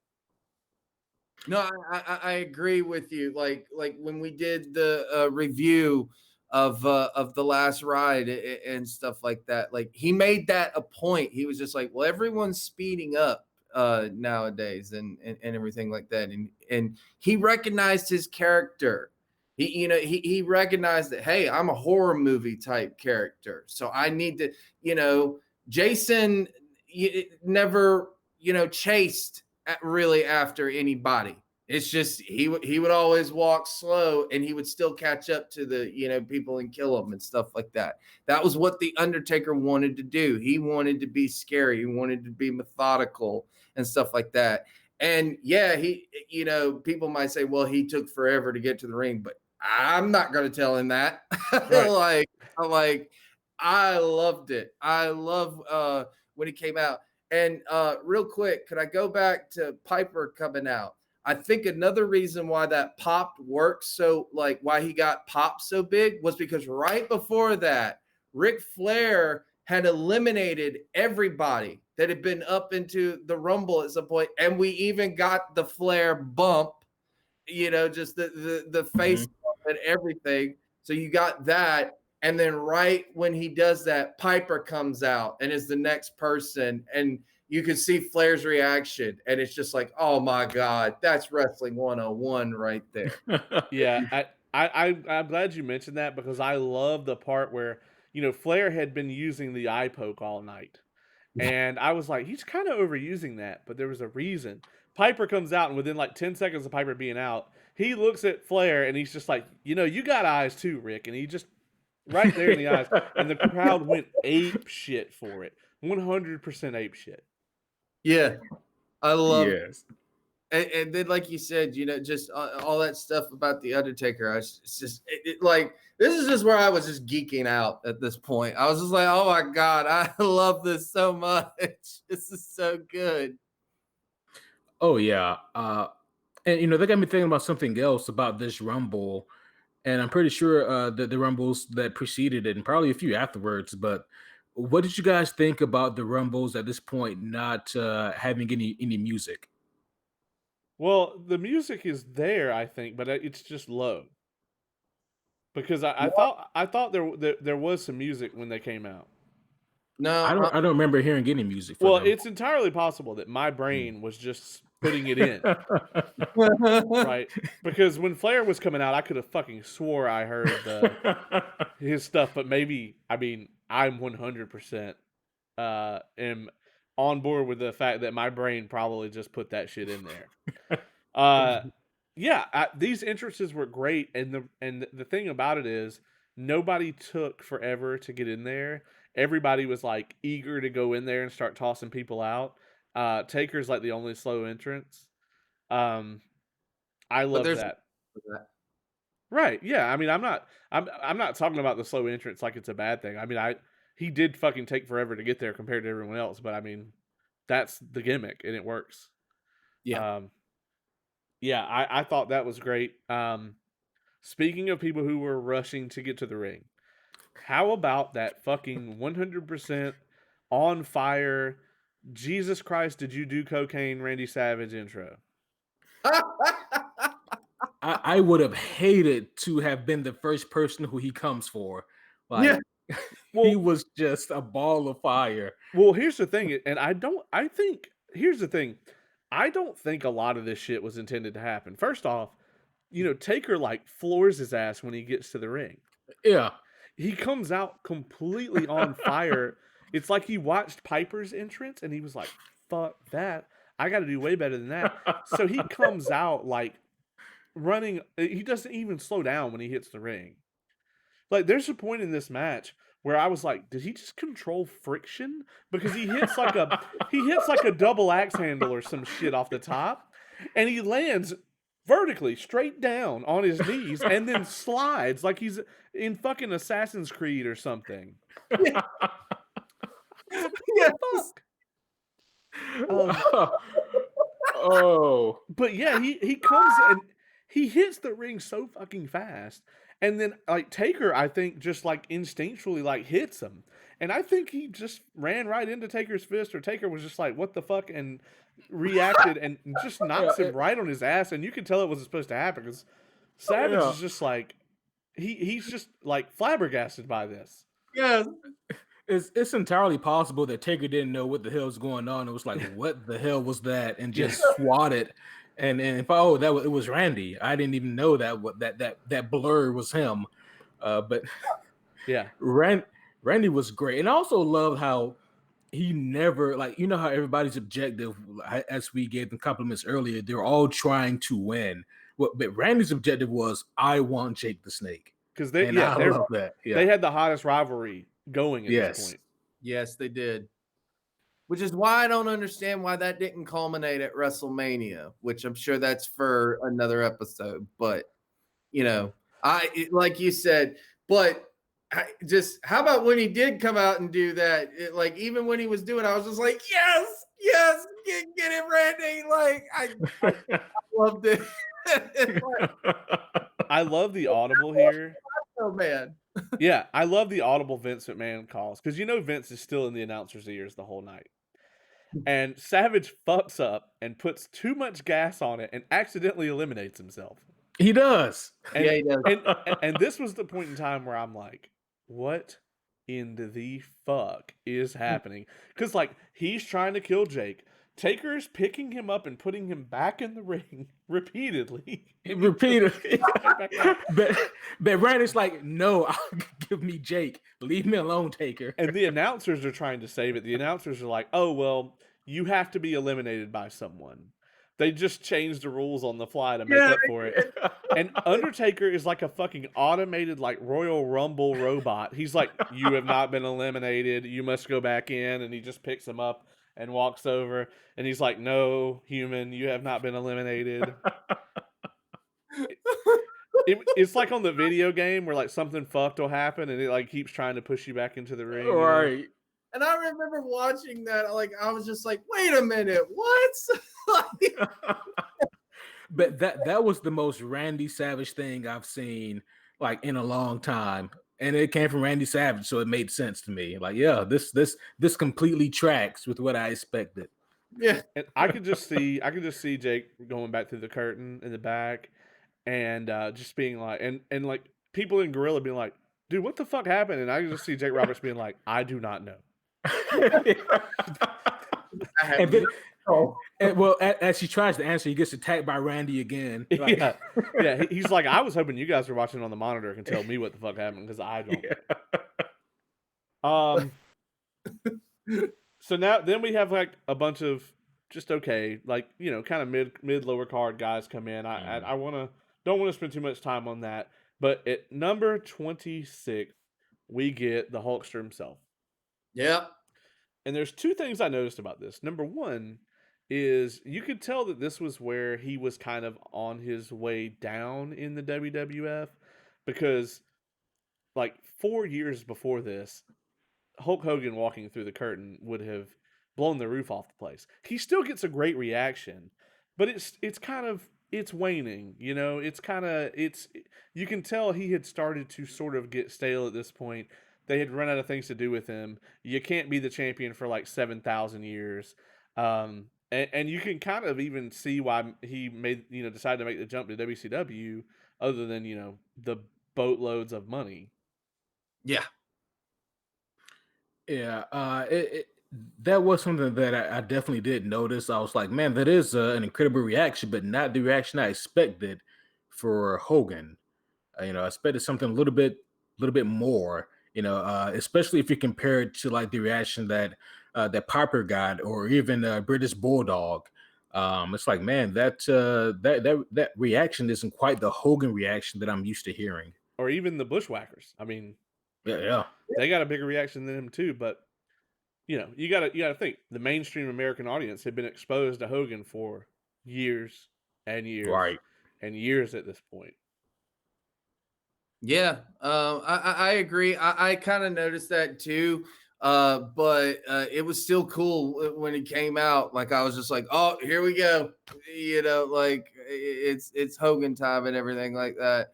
No, I agree with you. Like when we did the review of the last ride and stuff like that. Like he made that a point. He was just like, well, everyone's speeding up nowadays and everything like that. And he recognized his character. He recognized that, hey, I'm a horror movie type character, so I need to, Jason never chased really after anybody. It's just he would always walk slow, and he would still catch up to the people and kill them and stuff like that. That was what the Undertaker wanted to do. He wanted to be scary. He wanted to be methodical and stuff like that. And yeah, people might say, well, he took forever to get to the ring, but I'm not going to tell him that. Right. like I loved it. I love when he came out. And real quick, could I go back to Piper coming out? I think another reason why that popped worked so, like, why he got popped so big was because right before that, Ric Flair had eliminated everybody that had been up into the Rumble at some point, and we even got the Flair bump, just the face and everything. So you got that. And then right when he does that, Piper comes out and is the next person. And you can see Flair's reaction. And it's just like, oh my God, that's wrestling 101 right there. Yeah, I'm glad you mentioned that because I love the part where Flair had been using the eye poke all night, and I was like, he's kind of overusing that, but there was a reason. Piper comes out, and within like 10 seconds of Piper being out, he looks at Flair and he's just like, you got eyes too, Rick, and he just right there in the eyes, and the crowd went ape shit for it, 100% ape shit. Yeah, I love Yes. And then, like you said, just all that stuff about the Undertaker. It's just like this is just where I was just geeking out at this point. I was just like, oh my God, I love this so much. This is so good. Oh yeah. And they got me thinking about something else about this Rumble, and I'm pretty sure the Rumbles that preceded it, and probably a few afterwards. But what did you guys think about the Rumbles at this point not having any music? Well, the music is there, I think, but it's just low. Because I What? thought there was some music when they came out. No, I don't remember hearing any music for Well, them. it's entirely possible that my brain was just putting it in, right? Because when Flair was coming out, I could have fucking swore I heard his stuff, but maybe I'm 100% am on board with the fact that my brain probably just put that shit in there. Uh yeah, these entrances were great, and the thing about it is nobody took forever to get in there. Everybody was like eager to go in there and start tossing people out. Taker's like the only slow entrance. Um, I but love there's that. Right? Yeah. I mean, I'm not talking about the slow entrance like it's a bad thing. I mean, he did fucking take forever to get there compared to everyone else, but I mean, that's the gimmick and it works. yeah. Um, yeah, I thought that was great. Speaking of people who were rushing to get to the ring, how about that fucking 100% on fire, Jesus Christ, did you do cocaine, Randy Savage intro? I would have hated to have been the first person who he comes for. Like Yeah. he Well, was just a ball of fire. well, here's the thing, and here's the thing. I don't think a lot of this shit was intended to happen. First off, Taker like floors his ass when he gets to the ring. Yeah. He comes out completely on fire. It's like he watched Piper's entrance and he was like, fuck that. I got to do way better than that. So he comes out like running. He doesn't even slow down when he hits the ring. Like, there's a point in this match where I was like, did he just control friction? Because he hits like a double axe handle or some shit off the top, and he lands vertically straight down on his knees and then slides like he's in fucking Assassin's Creed or something. Yes. What the fuck? Oh, But yeah, he comes and he hits the ring so fucking fast. And then like Taker, I think, just like instinctually like hits him. And I think he just ran right into Taker's fist, or Taker was just like, what the fuck? And reacted and just yeah, knocks him right on his ass. And you can tell it wasn't supposed to happen because Savage yeah. is just like he's just like flabbergasted by this. Yes. It's entirely possible that Taker didn't know what the hell was going on. It was like, what the hell was that? And just swatted. And if it was Randy. I didn't even know that blur was him. But Yeah. Randy was great. And I also love how he never, like, you know how everybody's objective, as we gave them compliments earlier, they're all trying to win. But Randy's objective was, I want Jake the Snake. Because I love that. Yeah. They had the hottest rivalry going at this point. Yes, they did. Which is why I don't understand why that didn't culminate at WrestleMania, which I'm sure that's for another episode. But, you know, like you said, but how about when he did come out and do that? Like, even when he was doing it, I was just like, yes, get it, Randy. Like, I loved it. I love the audible here. Oh, man. Yeah, I love the audible Vince McMahon calls because Vince is still in the announcer's ears the whole night. And Savage fucks up and puts too much gas on it and accidentally eliminates himself. He does. And, Yeah, he does. And this was the point in time where I'm like, what in the fuck is happening? Because, like, he's trying to kill Jake. Taker's picking him up and putting him back in the ring repeatedly. but Randy's like, no, give me Jake. Leave me alone, Taker. And the announcers are trying to save it. The announcers are like, oh, well, you have to be eliminated by someone. They just changed the rules on the fly to make up for it. And Undertaker is like a fucking automated, like, Royal Rumble robot. He's like, you have not been eliminated. You must go back in. And he just picks him up and walks over. And he's like, no, human, you have not been eliminated. It's like on the video game where, like, something fucked will happen and it, like, keeps trying to push you back into the ring. Right. You know? And I remember watching that, like, I was just like, wait a minute, what? But that was the most Randy Savage thing I've seen, like, in a long time. And it came from Randy Savage, so it made sense to me. Like, yeah, this completely tracks with what I expected. Yeah. And I could just see Jake going back through the curtain in the back and just being like, and like people in Gorilla being like, dude, what the fuck happened? And I could just see Jake Roberts being like, I do not know. Well, as he tries to answer, he gets attacked by Randy again. Like, yeah. He's like, I was hoping you guys were watching on the monitor and can tell me what the fuck happened because I don't. So then we have like a bunch of just okay, like, you know, kind of mid lower card guys come in. I don't want to spend too much time on that, but at number 26, we get the Hulkster himself. Yeah. And there's two things I noticed about this. Number one is you could tell that this was where he was kind of on his way down in the WWF because, like, 4 years before this, Hulk Hogan walking through the curtain would have blown the roof off the place. He still gets a great reaction, but it's waning, you know. You can tell he had started to sort of get stale at this point. They had run out of things to do with him. You can't be the champion for like 7,000 years. And you can kind of even see why he decided to make the jump to WCW other than, you know, the boatloads of money. Yeah. Yeah. That was something that I definitely did notice. I was like, man, that is an incredible reaction, but not the reaction I expected for Hogan. I expected something a little bit more. Especially if you compare it to like the reaction that Piper got, or even British Bulldog. It's like, man, that reaction isn't quite the Hogan reaction that I'm used to hearing. Or even the Bushwhackers. I mean, yeah. they got a bigger reaction than him too. But you gotta think the mainstream American audience had been exposed to Hogan for years and years Right. and years at this point. Yeah, I agree. I kind of noticed that too. But it was still cool when it came out. Like I was just like, oh, here we go. Like it's Hogan time and everything like that.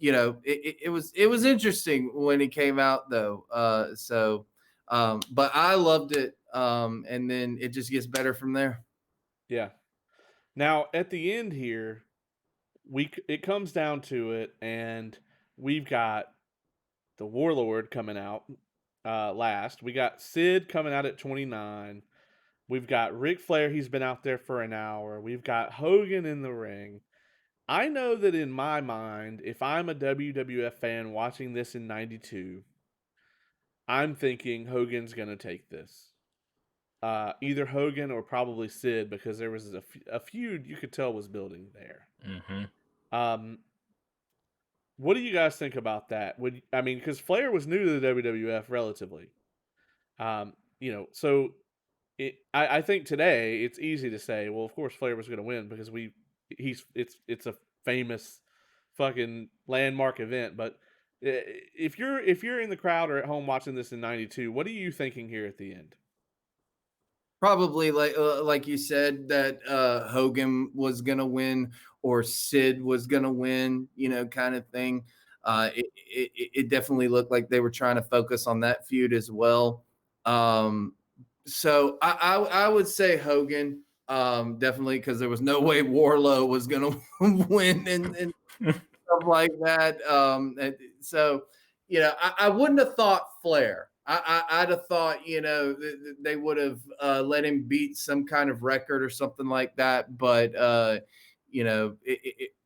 It was interesting when it came out though. But I loved it. And then it just gets better from there. Yeah. Now at the end here, it comes down to it, and we've got the Warlord coming out last. We got Sid coming out at 29. We've got Ric Flair. He's been out there for an hour. We've got Hogan in the ring. I know that in my mind, if I'm a WWF fan watching this in 92, I'm thinking Hogan's going to take this. Either Hogan or probably Sid, because there was a feud you could tell was building there. Mm-hmm. Um, what do you guys think about that? Because Flair was new to the WWF relatively. So I think today it's easy to say, well, of course Flair was going to win because it's a famous fucking landmark event. But if you're in the crowd or at home watching this in '92, what are you thinking here at the end? Probably like you said that Hogan was gonna win or Sid was gonna win, kind of thing. It definitely looked like they were trying to focus on that feud as well. So I would say Hogan, definitely, because there was no way Warlow was gonna win and stuff like that. I wouldn't have thought Flair. I'd have thought, they would have let him beat some kind of record or something like that, but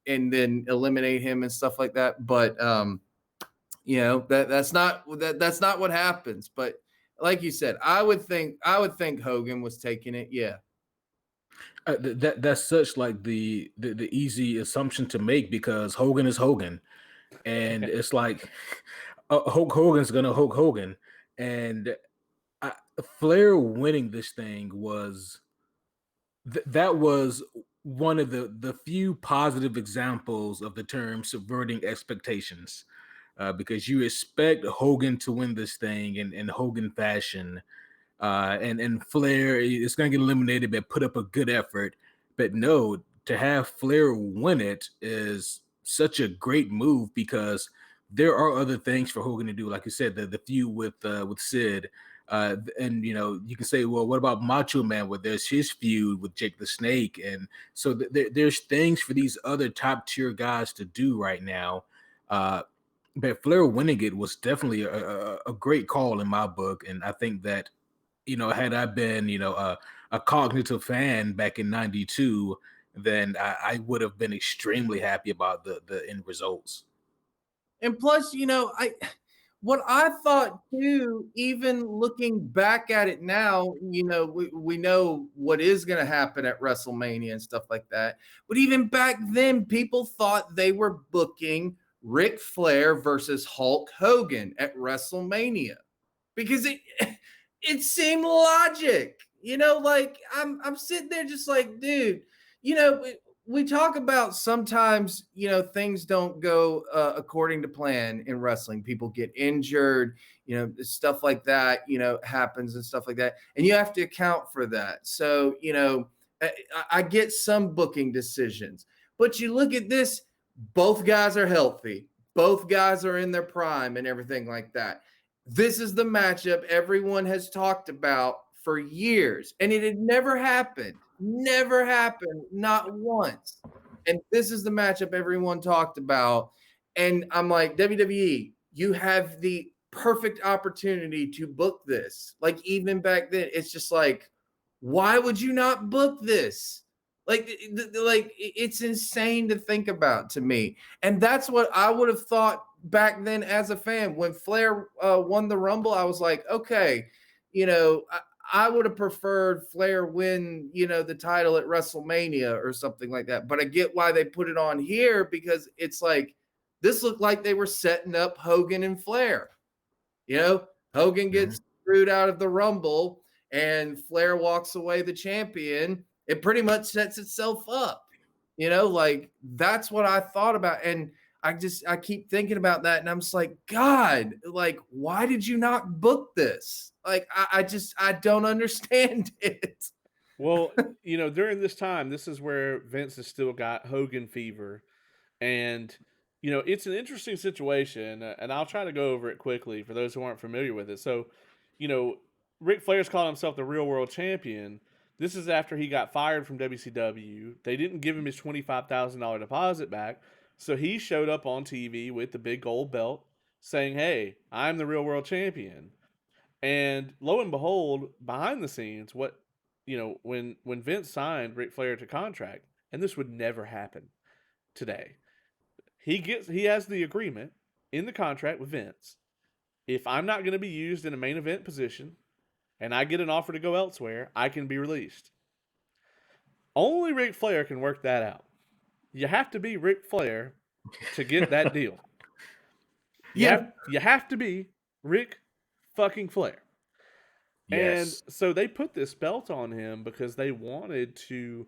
and then eliminate him and stuff like that. But that's not what happens. But like you said, I would think Hogan was taking it. Yeah. That's such like the easy assumption to make because Hogan is Hogan, and it's like Hulk Hogan's gonna Hulk Hogan, and Flair winning this thing was that was one of the few positive examples of the term subverting expectations, because you expect Hogan to win this thing in Hogan fashion, and Flair is going to get eliminated, but put up a good effort. But no, to have Flair win it is such a great move because there are other things for Hogan to do. Like you said, the feud with Sid, and you can say, well, what about Macho Man? Well, there's his feud with Jake the Snake, and so there's things for these other top tier guys to do right now. But Flair winning it was definitely a great call in my book, and I think that had I been, a cognitive fan back in '92, then I would have been extremely happy about the end results. And plus, what I thought too, even looking back at it now, we know what is going to happen at WrestleMania and stuff like that. But even back then, people thought they were booking Ric Flair versus Hulk Hogan at WrestleMania because it seemed logic. Like I'm sitting there just like, dude, we talk about sometimes, things don't go according to plan in wrestling. People get injured, stuff like that, happens and stuff like that. And you have to account for that. So, I get some booking decisions, but you look at this, both guys are healthy. Both guys are in their prime and everything like that. This is the matchup everyone has talked about for years, and it had never happened, not once. And this is the matchup everyone talked about. And I'm like, WWE, you have the perfect opportunity to book this. Like, even back then, it's just like, why would you not book this? Like it's insane to think about to me. And that's what I would have thought back then as a fan. When Flair won the Rumble, I was like, okay, I would have preferred Flair win, the title at WrestleMania or something like that. But I get why they put it on here because it's like this looked like they were setting up Hogan and Flair. You know, Hogan Mhm. gets screwed out of the Rumble and Flair walks away the champion. It pretty much sets itself up. You know, like that's what I thought about. And I keep thinking about that and I'm just like, God, like, why did you not book this? Like, I don't understand it. Well, during this time, this is where Vince has still got Hogan fever. And, it's an interesting situation, and I'll try to go over it quickly for those who aren't familiar with it. So, you know, Ric Flair's calling himself the real world champion. This is after he got fired from WCW. They didn't give him his $25,000 deposit back. So he showed up on TV with the big gold belt saying, "Hey, I'm the real world champion." And lo and behold, behind the scenes, when Vince signed Ric Flair to contract, and this would never happen today. He has the agreement in the contract with Vince. If I'm not going to be used in a main event position and I get an offer to go elsewhere, I can be released. Only Ric Flair can work that out. You have to be Ric Flair to get that deal. You have Yeah. you have to be Ric fucking Flair. And Yes. so they put this belt on him because they wanted to,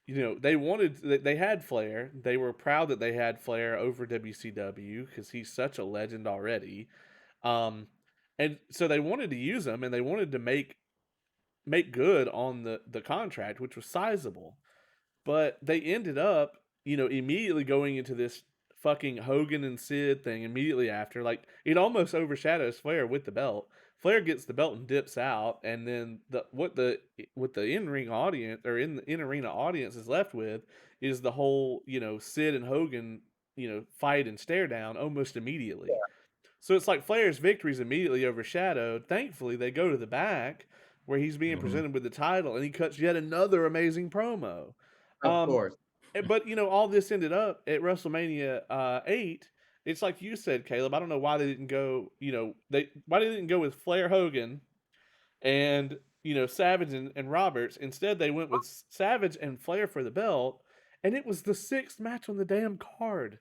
they had Flair. They were proud that they had Flair over WCW because he's such a legend already. Um, and so they wanted to use him and they wanted to make good on the contract, which was sizable. But they ended up, immediately going into this fucking Hogan and Sid thing immediately after. Like it almost overshadows Flair with the belt. Flair gets the belt and dips out, and then the in ring audience or in arena audience is left with is the whole Sid and Hogan fight and stare down almost immediately. So it's like Flair's victory is immediately overshadowed. Thankfully, they go to the back where he's being Mhm. presented with the title, and he cuts yet another amazing promo. Of Um, course. but all this ended up at WrestleMania 8. It's like you said, Caleb. I don't know why they didn't go. Why they didn't go with Flair Hogan and Savage and Roberts. Instead, they went with Savage and Flair for the belt, and it was the sixth match on the damn card.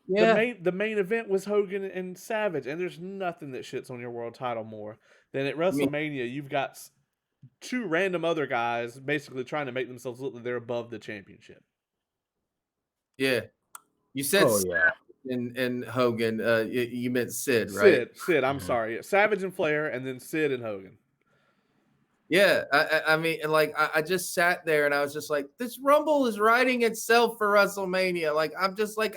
The Yeah. main event was Hogan and Savage, and there's nothing that shits on your world title more than at I mean, WrestleMania. You've got two random other guys basically trying to make themselves look like they're above the championship. yeah. You said Oh Savage yeah. and Hogan. You meant Sid, right? Sid. I'm Mhm. sorry, Savage and Flair, and then Sid and Hogan. Yeah, I mean, like I just sat there and I was just like, this Rumble is writing itself for WrestleMania. Like I'm just like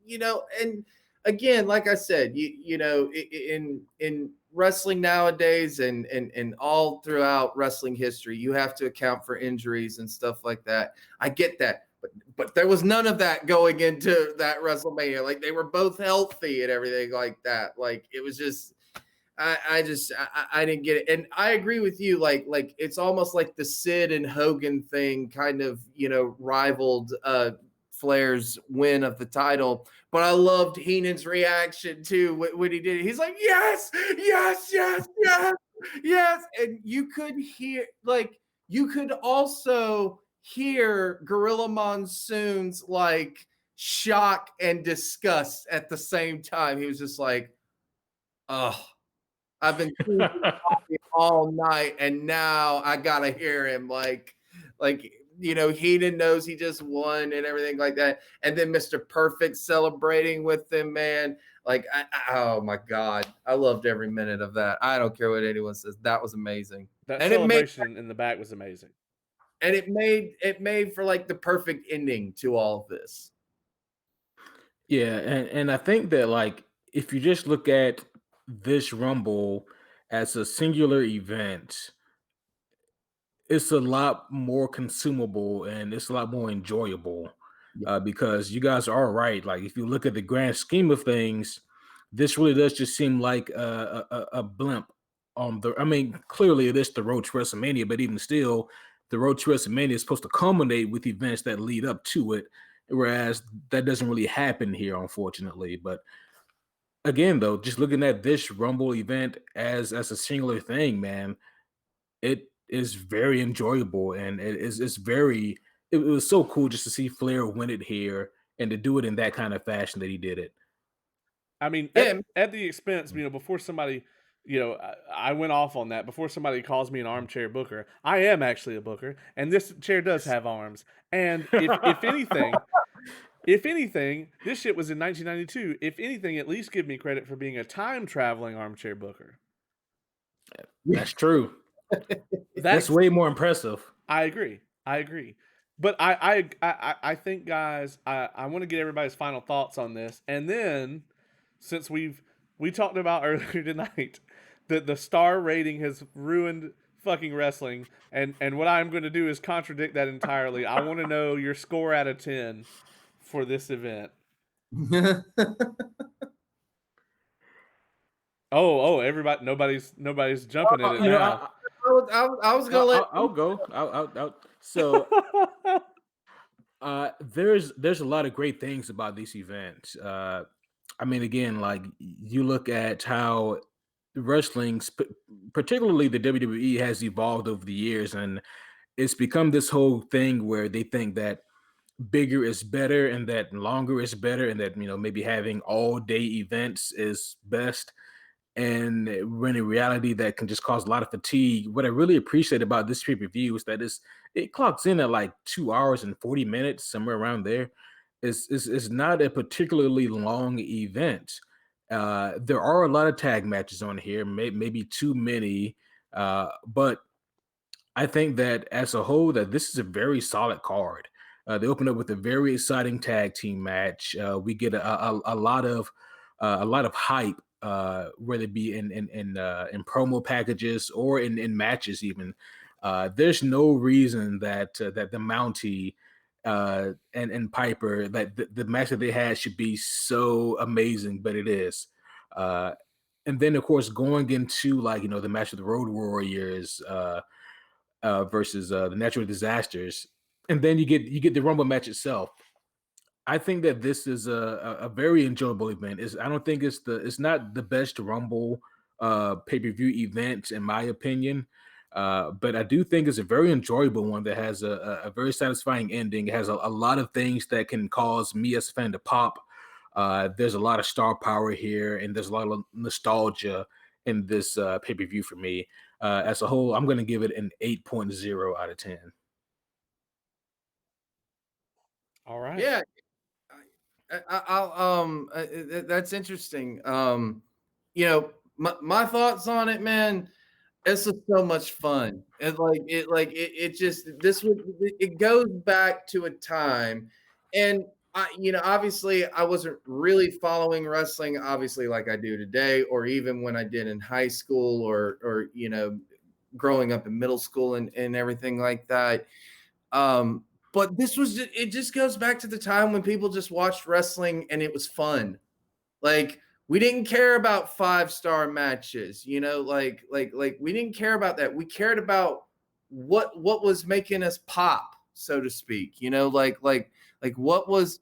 and again, like I said, in wrestling nowadays and all throughout wrestling history, you have to account for injuries and stuff like that. I get that, but there was none of that going into that WrestleMania. Like they were both healthy and everything like that. Like it was just I didn't get it, and I agree with you. Like it's almost like the Sid and Hogan thing kind of rivaled Flair's win of the title. But I loved Heenan's reaction too when he did it. He's like, yes, yes, yes, yes, yes, and you could also hear Gorilla Monsoon's like shock and disgust at the same time. He was just like, oh. I've been thinking all night, and now I gotta hear him Heenan knows he just won and everything like that, and then Mr. Perfect celebrating with him, man. Like, oh my god, I loved every minute of that. I don't care what anyone says, that was amazing, That and celebration in the back was amazing. it made for like the perfect ending to all of this. Yeah, and I think that like if you just look at this Rumble as a singular event, it's a lot more consumable and it's a lot more enjoyable Yeah, because you guys are right. Like if you look at the grand scheme of things, this really does just seem like a blimp on the. I mean, clearly it is the road to WrestleMania, but even still, the road to WrestleMania is supposed to culminate with events that lead up to it, whereas that doesn't really happen here, unfortunately. But again, though, just looking at this Rumble event as a singular thing, man, it is very enjoyable and it's very it was so cool just to see Flair win it here and to do it in that kind of fashion that he did it. I mean, Yeah, at the expense, before somebody, I went off on that. Before somebody calls me an armchair booker, I am actually a booker, and this chair does have arms. And if anything, this shit was in 1992. If anything, at least give me credit for being a time traveling armchair booker. That's true. That's That's way more impressive. I agree. I agree. But I think, guys, I want to get everybody's final thoughts on this, and then since we talked about earlier tonight that the star rating has ruined fucking wrestling, and what I'm going to do is contradict that entirely. I want to know your score out of 10 for this event. Everybody, nobody's jumping at it now. I was gonna let. I'll go. So there's a lot of great things about these events. I mean, again, like you look at how wrestling, particularly the WWE, has evolved over the years, and it's become this whole thing where they think that bigger is better and that longer is better and that maybe having all day events is best, and when in reality that can just cause a lot of fatigue. What I really appreciate about this pay-per-view is that it clocks in at like 2 hours and 40 minutes, somewhere around there. It's not a particularly long event. There are a lot of tag matches on here, maybe too many, but I think that as a whole, that this is a very solid card. They open up with a very exciting tag team match. We get a lot of hype, whether it be in promo packages or in matches. Even there's no reason that the Mountie and Piper, that the match that they had should be so amazing, but it is. And then of course going into the match of the Road Warriors. Versus the natural disasters, and then you get the Rumble match itself. I think that this is a very enjoyable event. I don't think it's not the best Rumble pay-per-view event in my opinion, but I do think it's a very enjoyable one that has a very satisfying ending. It has a lot of things that can cause me as a fan to pop. There's a lot of star power here, and there's a lot of nostalgia in this pay-per-view for me. As a whole, I'm going to give it an 8.0 out of 10. All right. Yeah, that's interesting. My thoughts on it, man. It's just so much fun, and it just it goes back to a time, and obviously I wasn't really following wrestling, obviously like I do today, or even when I did in high school, or growing up in middle school and everything like that. But it just goes back to the time when people just watched wrestling and it was fun. Like we didn't care about 5-star matches, like we didn't care about that. We cared about what was making us pop, so to speak, like what was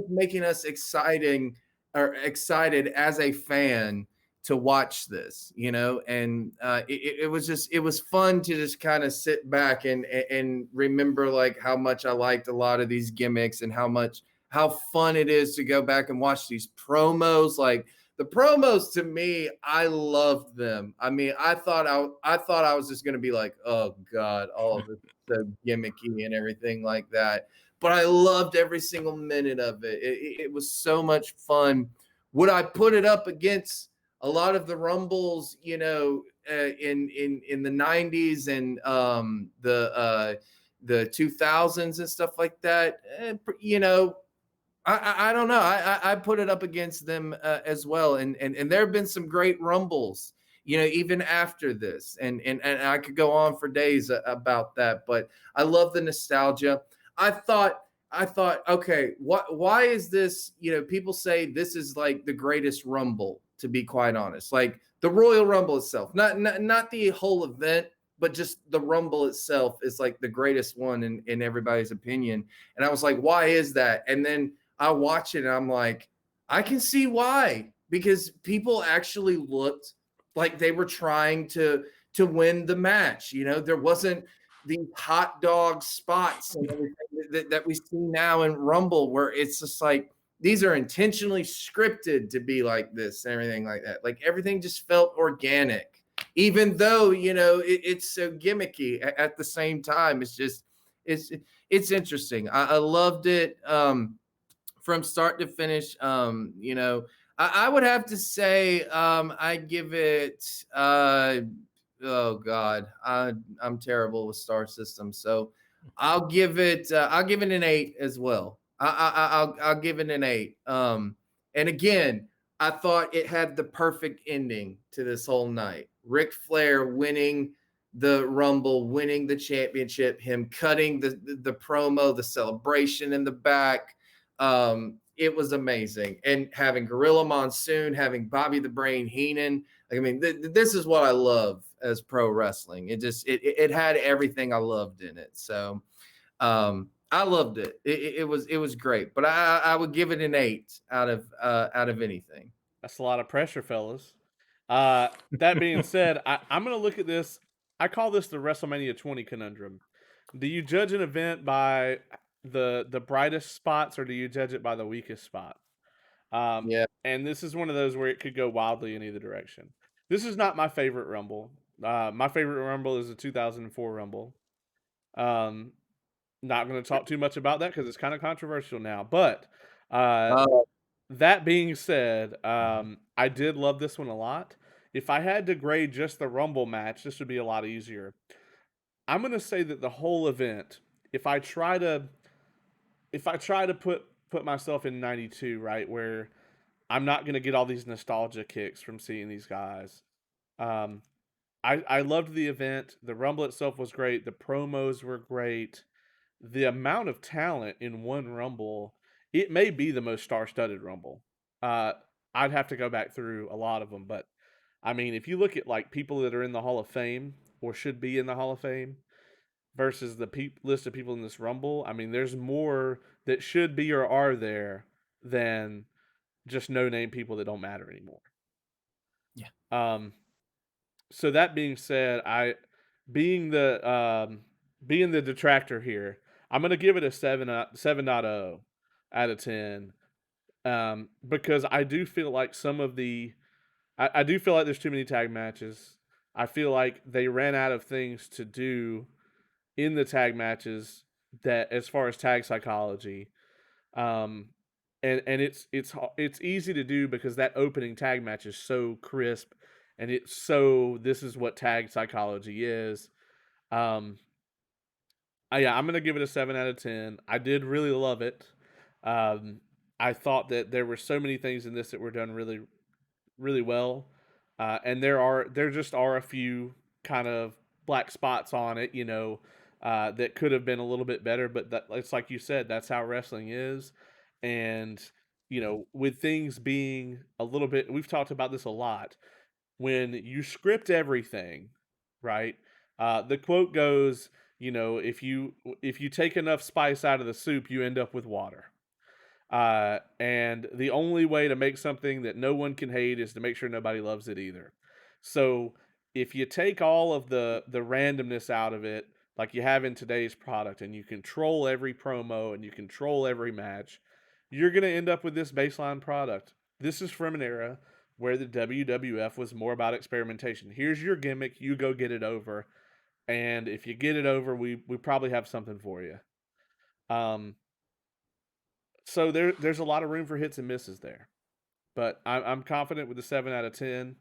making us excited as a fan to watch this, and it was fun to just kind of sit back and remember like how much I liked a lot of these gimmicks and how fun it is to go back and watch these promos. Like the promos, to me, I loved them. I mean, I thought I was just gonna be like, oh God, all of this is so gimmicky and everything like that. But I loved every single minute of it. It was so much fun. Would I put it up against a lot of the Rumbles, in the 90s and the 2000s and stuff like that? I don't know. I put it up against them as well, and there have been some great Rumbles, even after this, and I could go on for days about that. But I love the nostalgia. I thought, okay, why is this? People say this is like the greatest Rumble. To be quite honest, like the Royal Rumble itself, not the whole event, but just the Rumble itself is like the greatest one in everybody's opinion. And I was like, why is that? And then I watch it and I'm like, I can see why, because people actually looked like they were trying to win the match. There wasn't the hot dog spots and everything that we see now in Rumble, where it's just like these are intentionally scripted to be like this and everything like that. Like everything just felt organic, even though it's so gimmicky at the same time. It's it's interesting. I loved it from start to finish. I would have to say I give it oh god, I'm terrible with star systems, so I'll give it an 8 as well. I'll give it an 8. And again, I thought it had the perfect ending to this whole night. Ric Flair winning the Rumble, winning the championship, him cutting the promo, the celebration in the back. It was amazing, and having Gorilla Monsoon, having Bobby the Brain Heenan. I mean, this is what I love as pro wrestling. It had everything I loved in it. So I loved it. It was great, but I would give it an 8 out of anything. That's a lot of pressure, fellas. That being said, I'm going to look at this. I call this the WrestleMania 20 conundrum. Do you judge an event by the brightest spots, or do you judge it by the weakest spot? Yeah. And this is one of those where it could go wildly in either direction. This is not my favorite Rumble. My favorite Rumble is the 2004 Rumble. Um, Not going to talk too much about that because it's kind of controversial now. But uh, Uh, that being said, I did love this one a lot. If I had to grade just the Rumble match, this would be a lot easier. I'm going to say that the whole event, if I try to put myself in 92, right, where I'm not going to get all these nostalgia kicks from seeing these guys. Um, I loved the event. The Rumble itself was great. The promos were great. The amount of talent in one Rumble, it may be the most star-studded Rumble. Uh, I'd have to go back through a lot of them, but I mean, if you look at like people that are in the Hall of Fame or should be in the Hall of Fame versus the list of people in this Rumble, I mean, there's more that should be or are there than just no-name people that don't matter anymore. yeah. Um, so that being said, being the being the detractor here, I'm gonna give it a 7.0 out of 10. Because I do feel like I do feel like there's too many tag matches. I feel like they ran out of things to do in the tag matches that as far as tag psychology. Um, and it's easy to do because that opening tag match is so crisp, and it's so this is what tag psychology is. Um, yeah, I'm gonna give it a 7 out of 10. I did really love it. Um, I thought that there were so many things in this that were done really really well, and there just are a few kind of black spots on it, that could have been a little bit better. But that it's like you said, that's how wrestling is, and with things being a little bit, we've talked about this a lot. When you script everything, right? The quote goes, if you take enough spice out of the soup, you end up with water. And the only way to make something that no one can hate is to make sure nobody loves it either. So if you take all of the randomness out of it, like you have in today's product, and you control every promo and you control every match, you're going to end up with this baseline product. This is from an era where the WWF was more about experimentation. Here's your gimmick, you go get it over, and if you get it over, we probably have something for you. Um, so there's a lot of room for hits and misses there, but I'm confident with the 7 out of 10.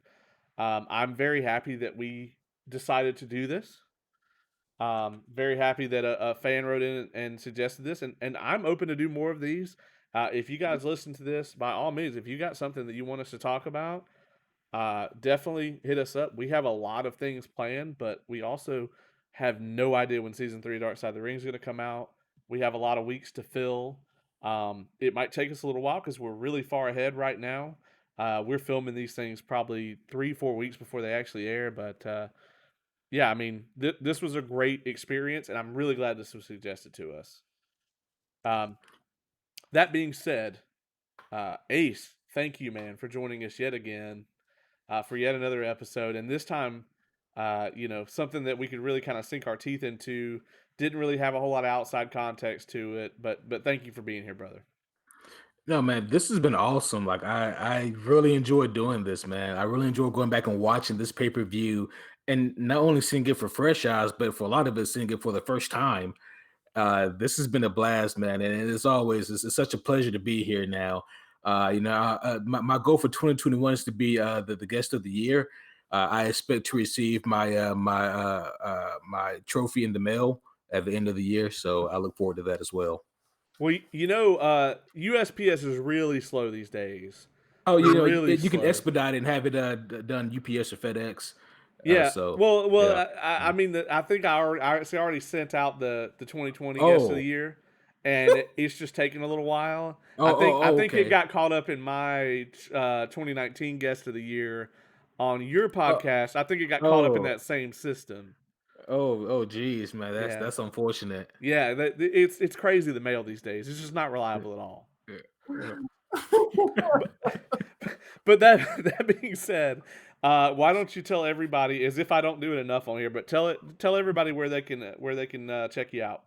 I'm very happy that we decided to do this. Very happy that a fan wrote in and suggested this, and I'm open to do more of these. If you guys listen to this, by all means, if you got something that you want us to talk about, definitely hit us up. We have a lot of things planned, but we also have no idea when season 3 Dark Side of the Ring is going to come out. We have a lot of weeks to fill. It might take us a little while because we're really far ahead right now. We're filming these things probably 3-4 weeks before they actually air, but yeah, I mean, this was a great experience, and I'm really glad this was suggested to us. Um, that being said, Ace, thank you, man, for joining us yet again for yet another episode. And this time, something that we could really kind of sink our teeth into. Didn't really have a whole lot of outside context to it, but thank you for being here, brother. No, man, this has been awesome. Like I really enjoy doing this, man. I really enjoy going back and watching this pay-per-view and not only seeing it for fresh eyes, but for a lot of us seeing it for the first time. This has been a blast, man, and as always, it's such a pleasure to be here now. My goal for 2021 is to be the guest of the year. I expect to receive my trophy in the mail at the end of the year, so I look forward to that as well. Well, USPS is really slow these days. Oh, Really you can slow. expedite it and have it done UPS or FedEx. Yeah. So Well, yeah. I Mhm. mean, I think I actually already sent out the 2020 guest of the Oh, year, and it's just taking a little while. I think it okay. got caught up in my 2019 guest of the year on your Uh, podcast. I think it got caught up in oh, that same system. geez, man, Yeah. that's unfortunate. Yeah, it's crazy the mail these days. It's just not Yeah, reliable at all. yeah, But but that that being said, why don't you tell everybody? As if I don't do it enough on here, but tell everybody where they can check you out.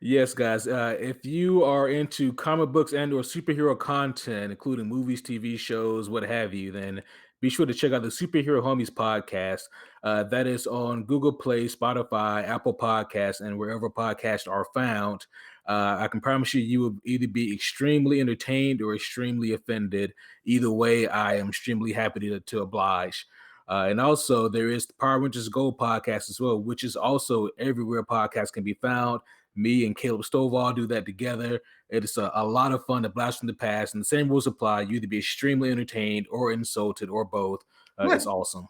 Yes, guys. If you are into comic books and/or superhero content, including movies, TV shows, what have you, then be sure to check out the Superhero Homies podcast. That is on Google Play, Spotify, Apple Podcasts, and wherever podcasts are found. I can promise you, you will either be extremely entertained or extremely offended. Either way, I am extremely happy to oblige. And also, there is the Power Rangers Gold podcast as well, which is also everywhere podcasts can be found. Me and Caleb Stovall do that together. It's a lot of fun to blast from the past, and the same rules apply. You either be extremely entertained or insulted or both. It's awesome.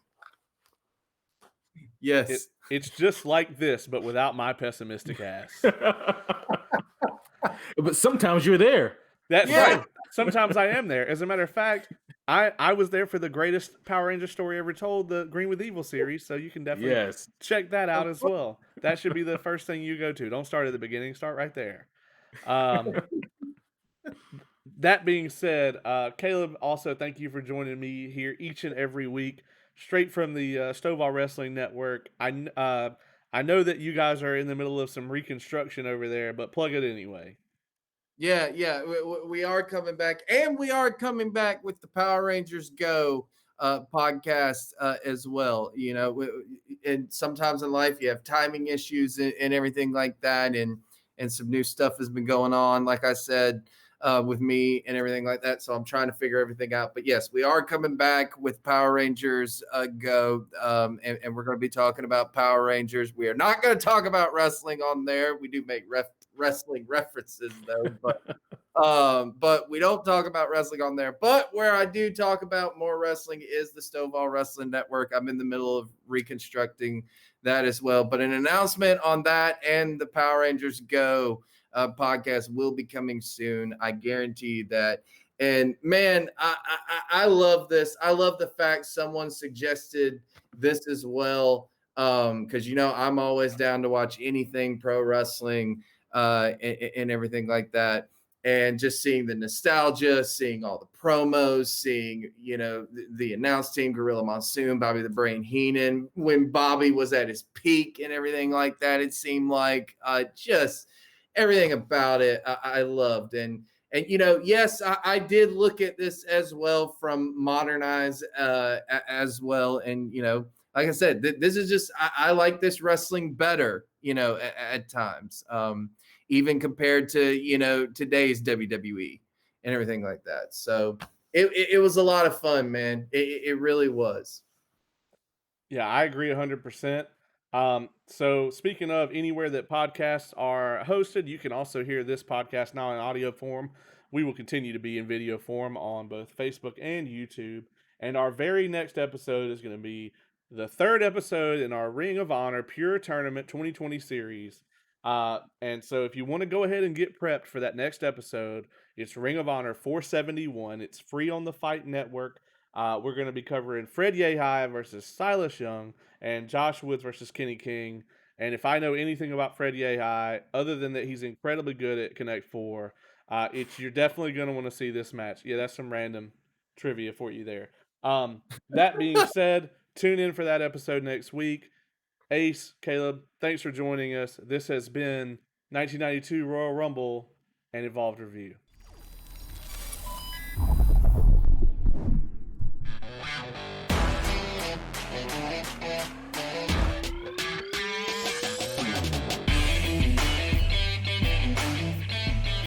Yes. It's just like this, but without my pessimistic ass. But sometimes you're there. That's Yeah. right. Sometimes I am there. As a matter of fact, I was there for the greatest Power Ranger story ever told, the Green with Evil series. So you can definitely Yes. check that out Of as course. well. That should be the first thing you go to. Don't start at the beginning. Start right there. Um, that being said, Caleb, also thank you for joining me here each and every week, straight from the Stovall Wrestling Network. I know that you guys are in the middle of some reconstruction over there, but plug it anyway. Yeah, yeah, we are coming back, and we are coming back with the Power Rangers Go podcast as well. You know, and sometimes in life you have timing issues and everything like that, and some new stuff has been going on. Like I said, with me and everything like that. So I'm trying to figure everything out. But yes, we are coming back with Power Rangers Go, and we're going to be talking about Power Rangers. We are not going to talk about wrestling on there. We do make wrestling references though, but we don't talk about wrestling on there. But where I do talk about more wrestling is the Stovall Wrestling Network. I'm in the middle of reconstructing that as well. But an announcement on that and the Power Rangers Go podcast will be coming soon. I guarantee that. And man, I love this. I love the fact someone suggested this as well. Because I'm always down to watch anything pro wrestling and everything like that. And just seeing the nostalgia, seeing all the promos, seeing the announce team, Gorilla Monsoon, Bobby the Brain Heenan, when Bobby was at his peak and everything like that. It seemed like just everything about it I loved. And yes, I did look at this as well from modernized as well. And like I said, this is just I like this wrestling better, at times, even compared to today's WWE and everything like that. So it was a lot of fun, man. It really was. Yeah, I agree 100%. So speaking of anywhere that podcasts are hosted, you can also hear this podcast now in audio form. We will continue to be in video form on both Facebook and YouTube. And our very next episode is going to be the third episode in our Ring of Honor Pure Tournament 2020 series. And so if you want to go ahead and get prepped for that next episode, it's Ring of Honor 471. It's free on the Fight Network. We're going to be covering Fred Yehai versus Silas Young and Josh Woods versus Kenny King. And if I know anything about Fred Yehai, other than that he's incredibly good at Connect Four, you're definitely going to want to see this match. Yeah, that's some random trivia for you there. That being said, tune in for that episode next week. Ace, Caleb, thanks for joining us. This has been 1992 Royal Rumble and Evolved Review.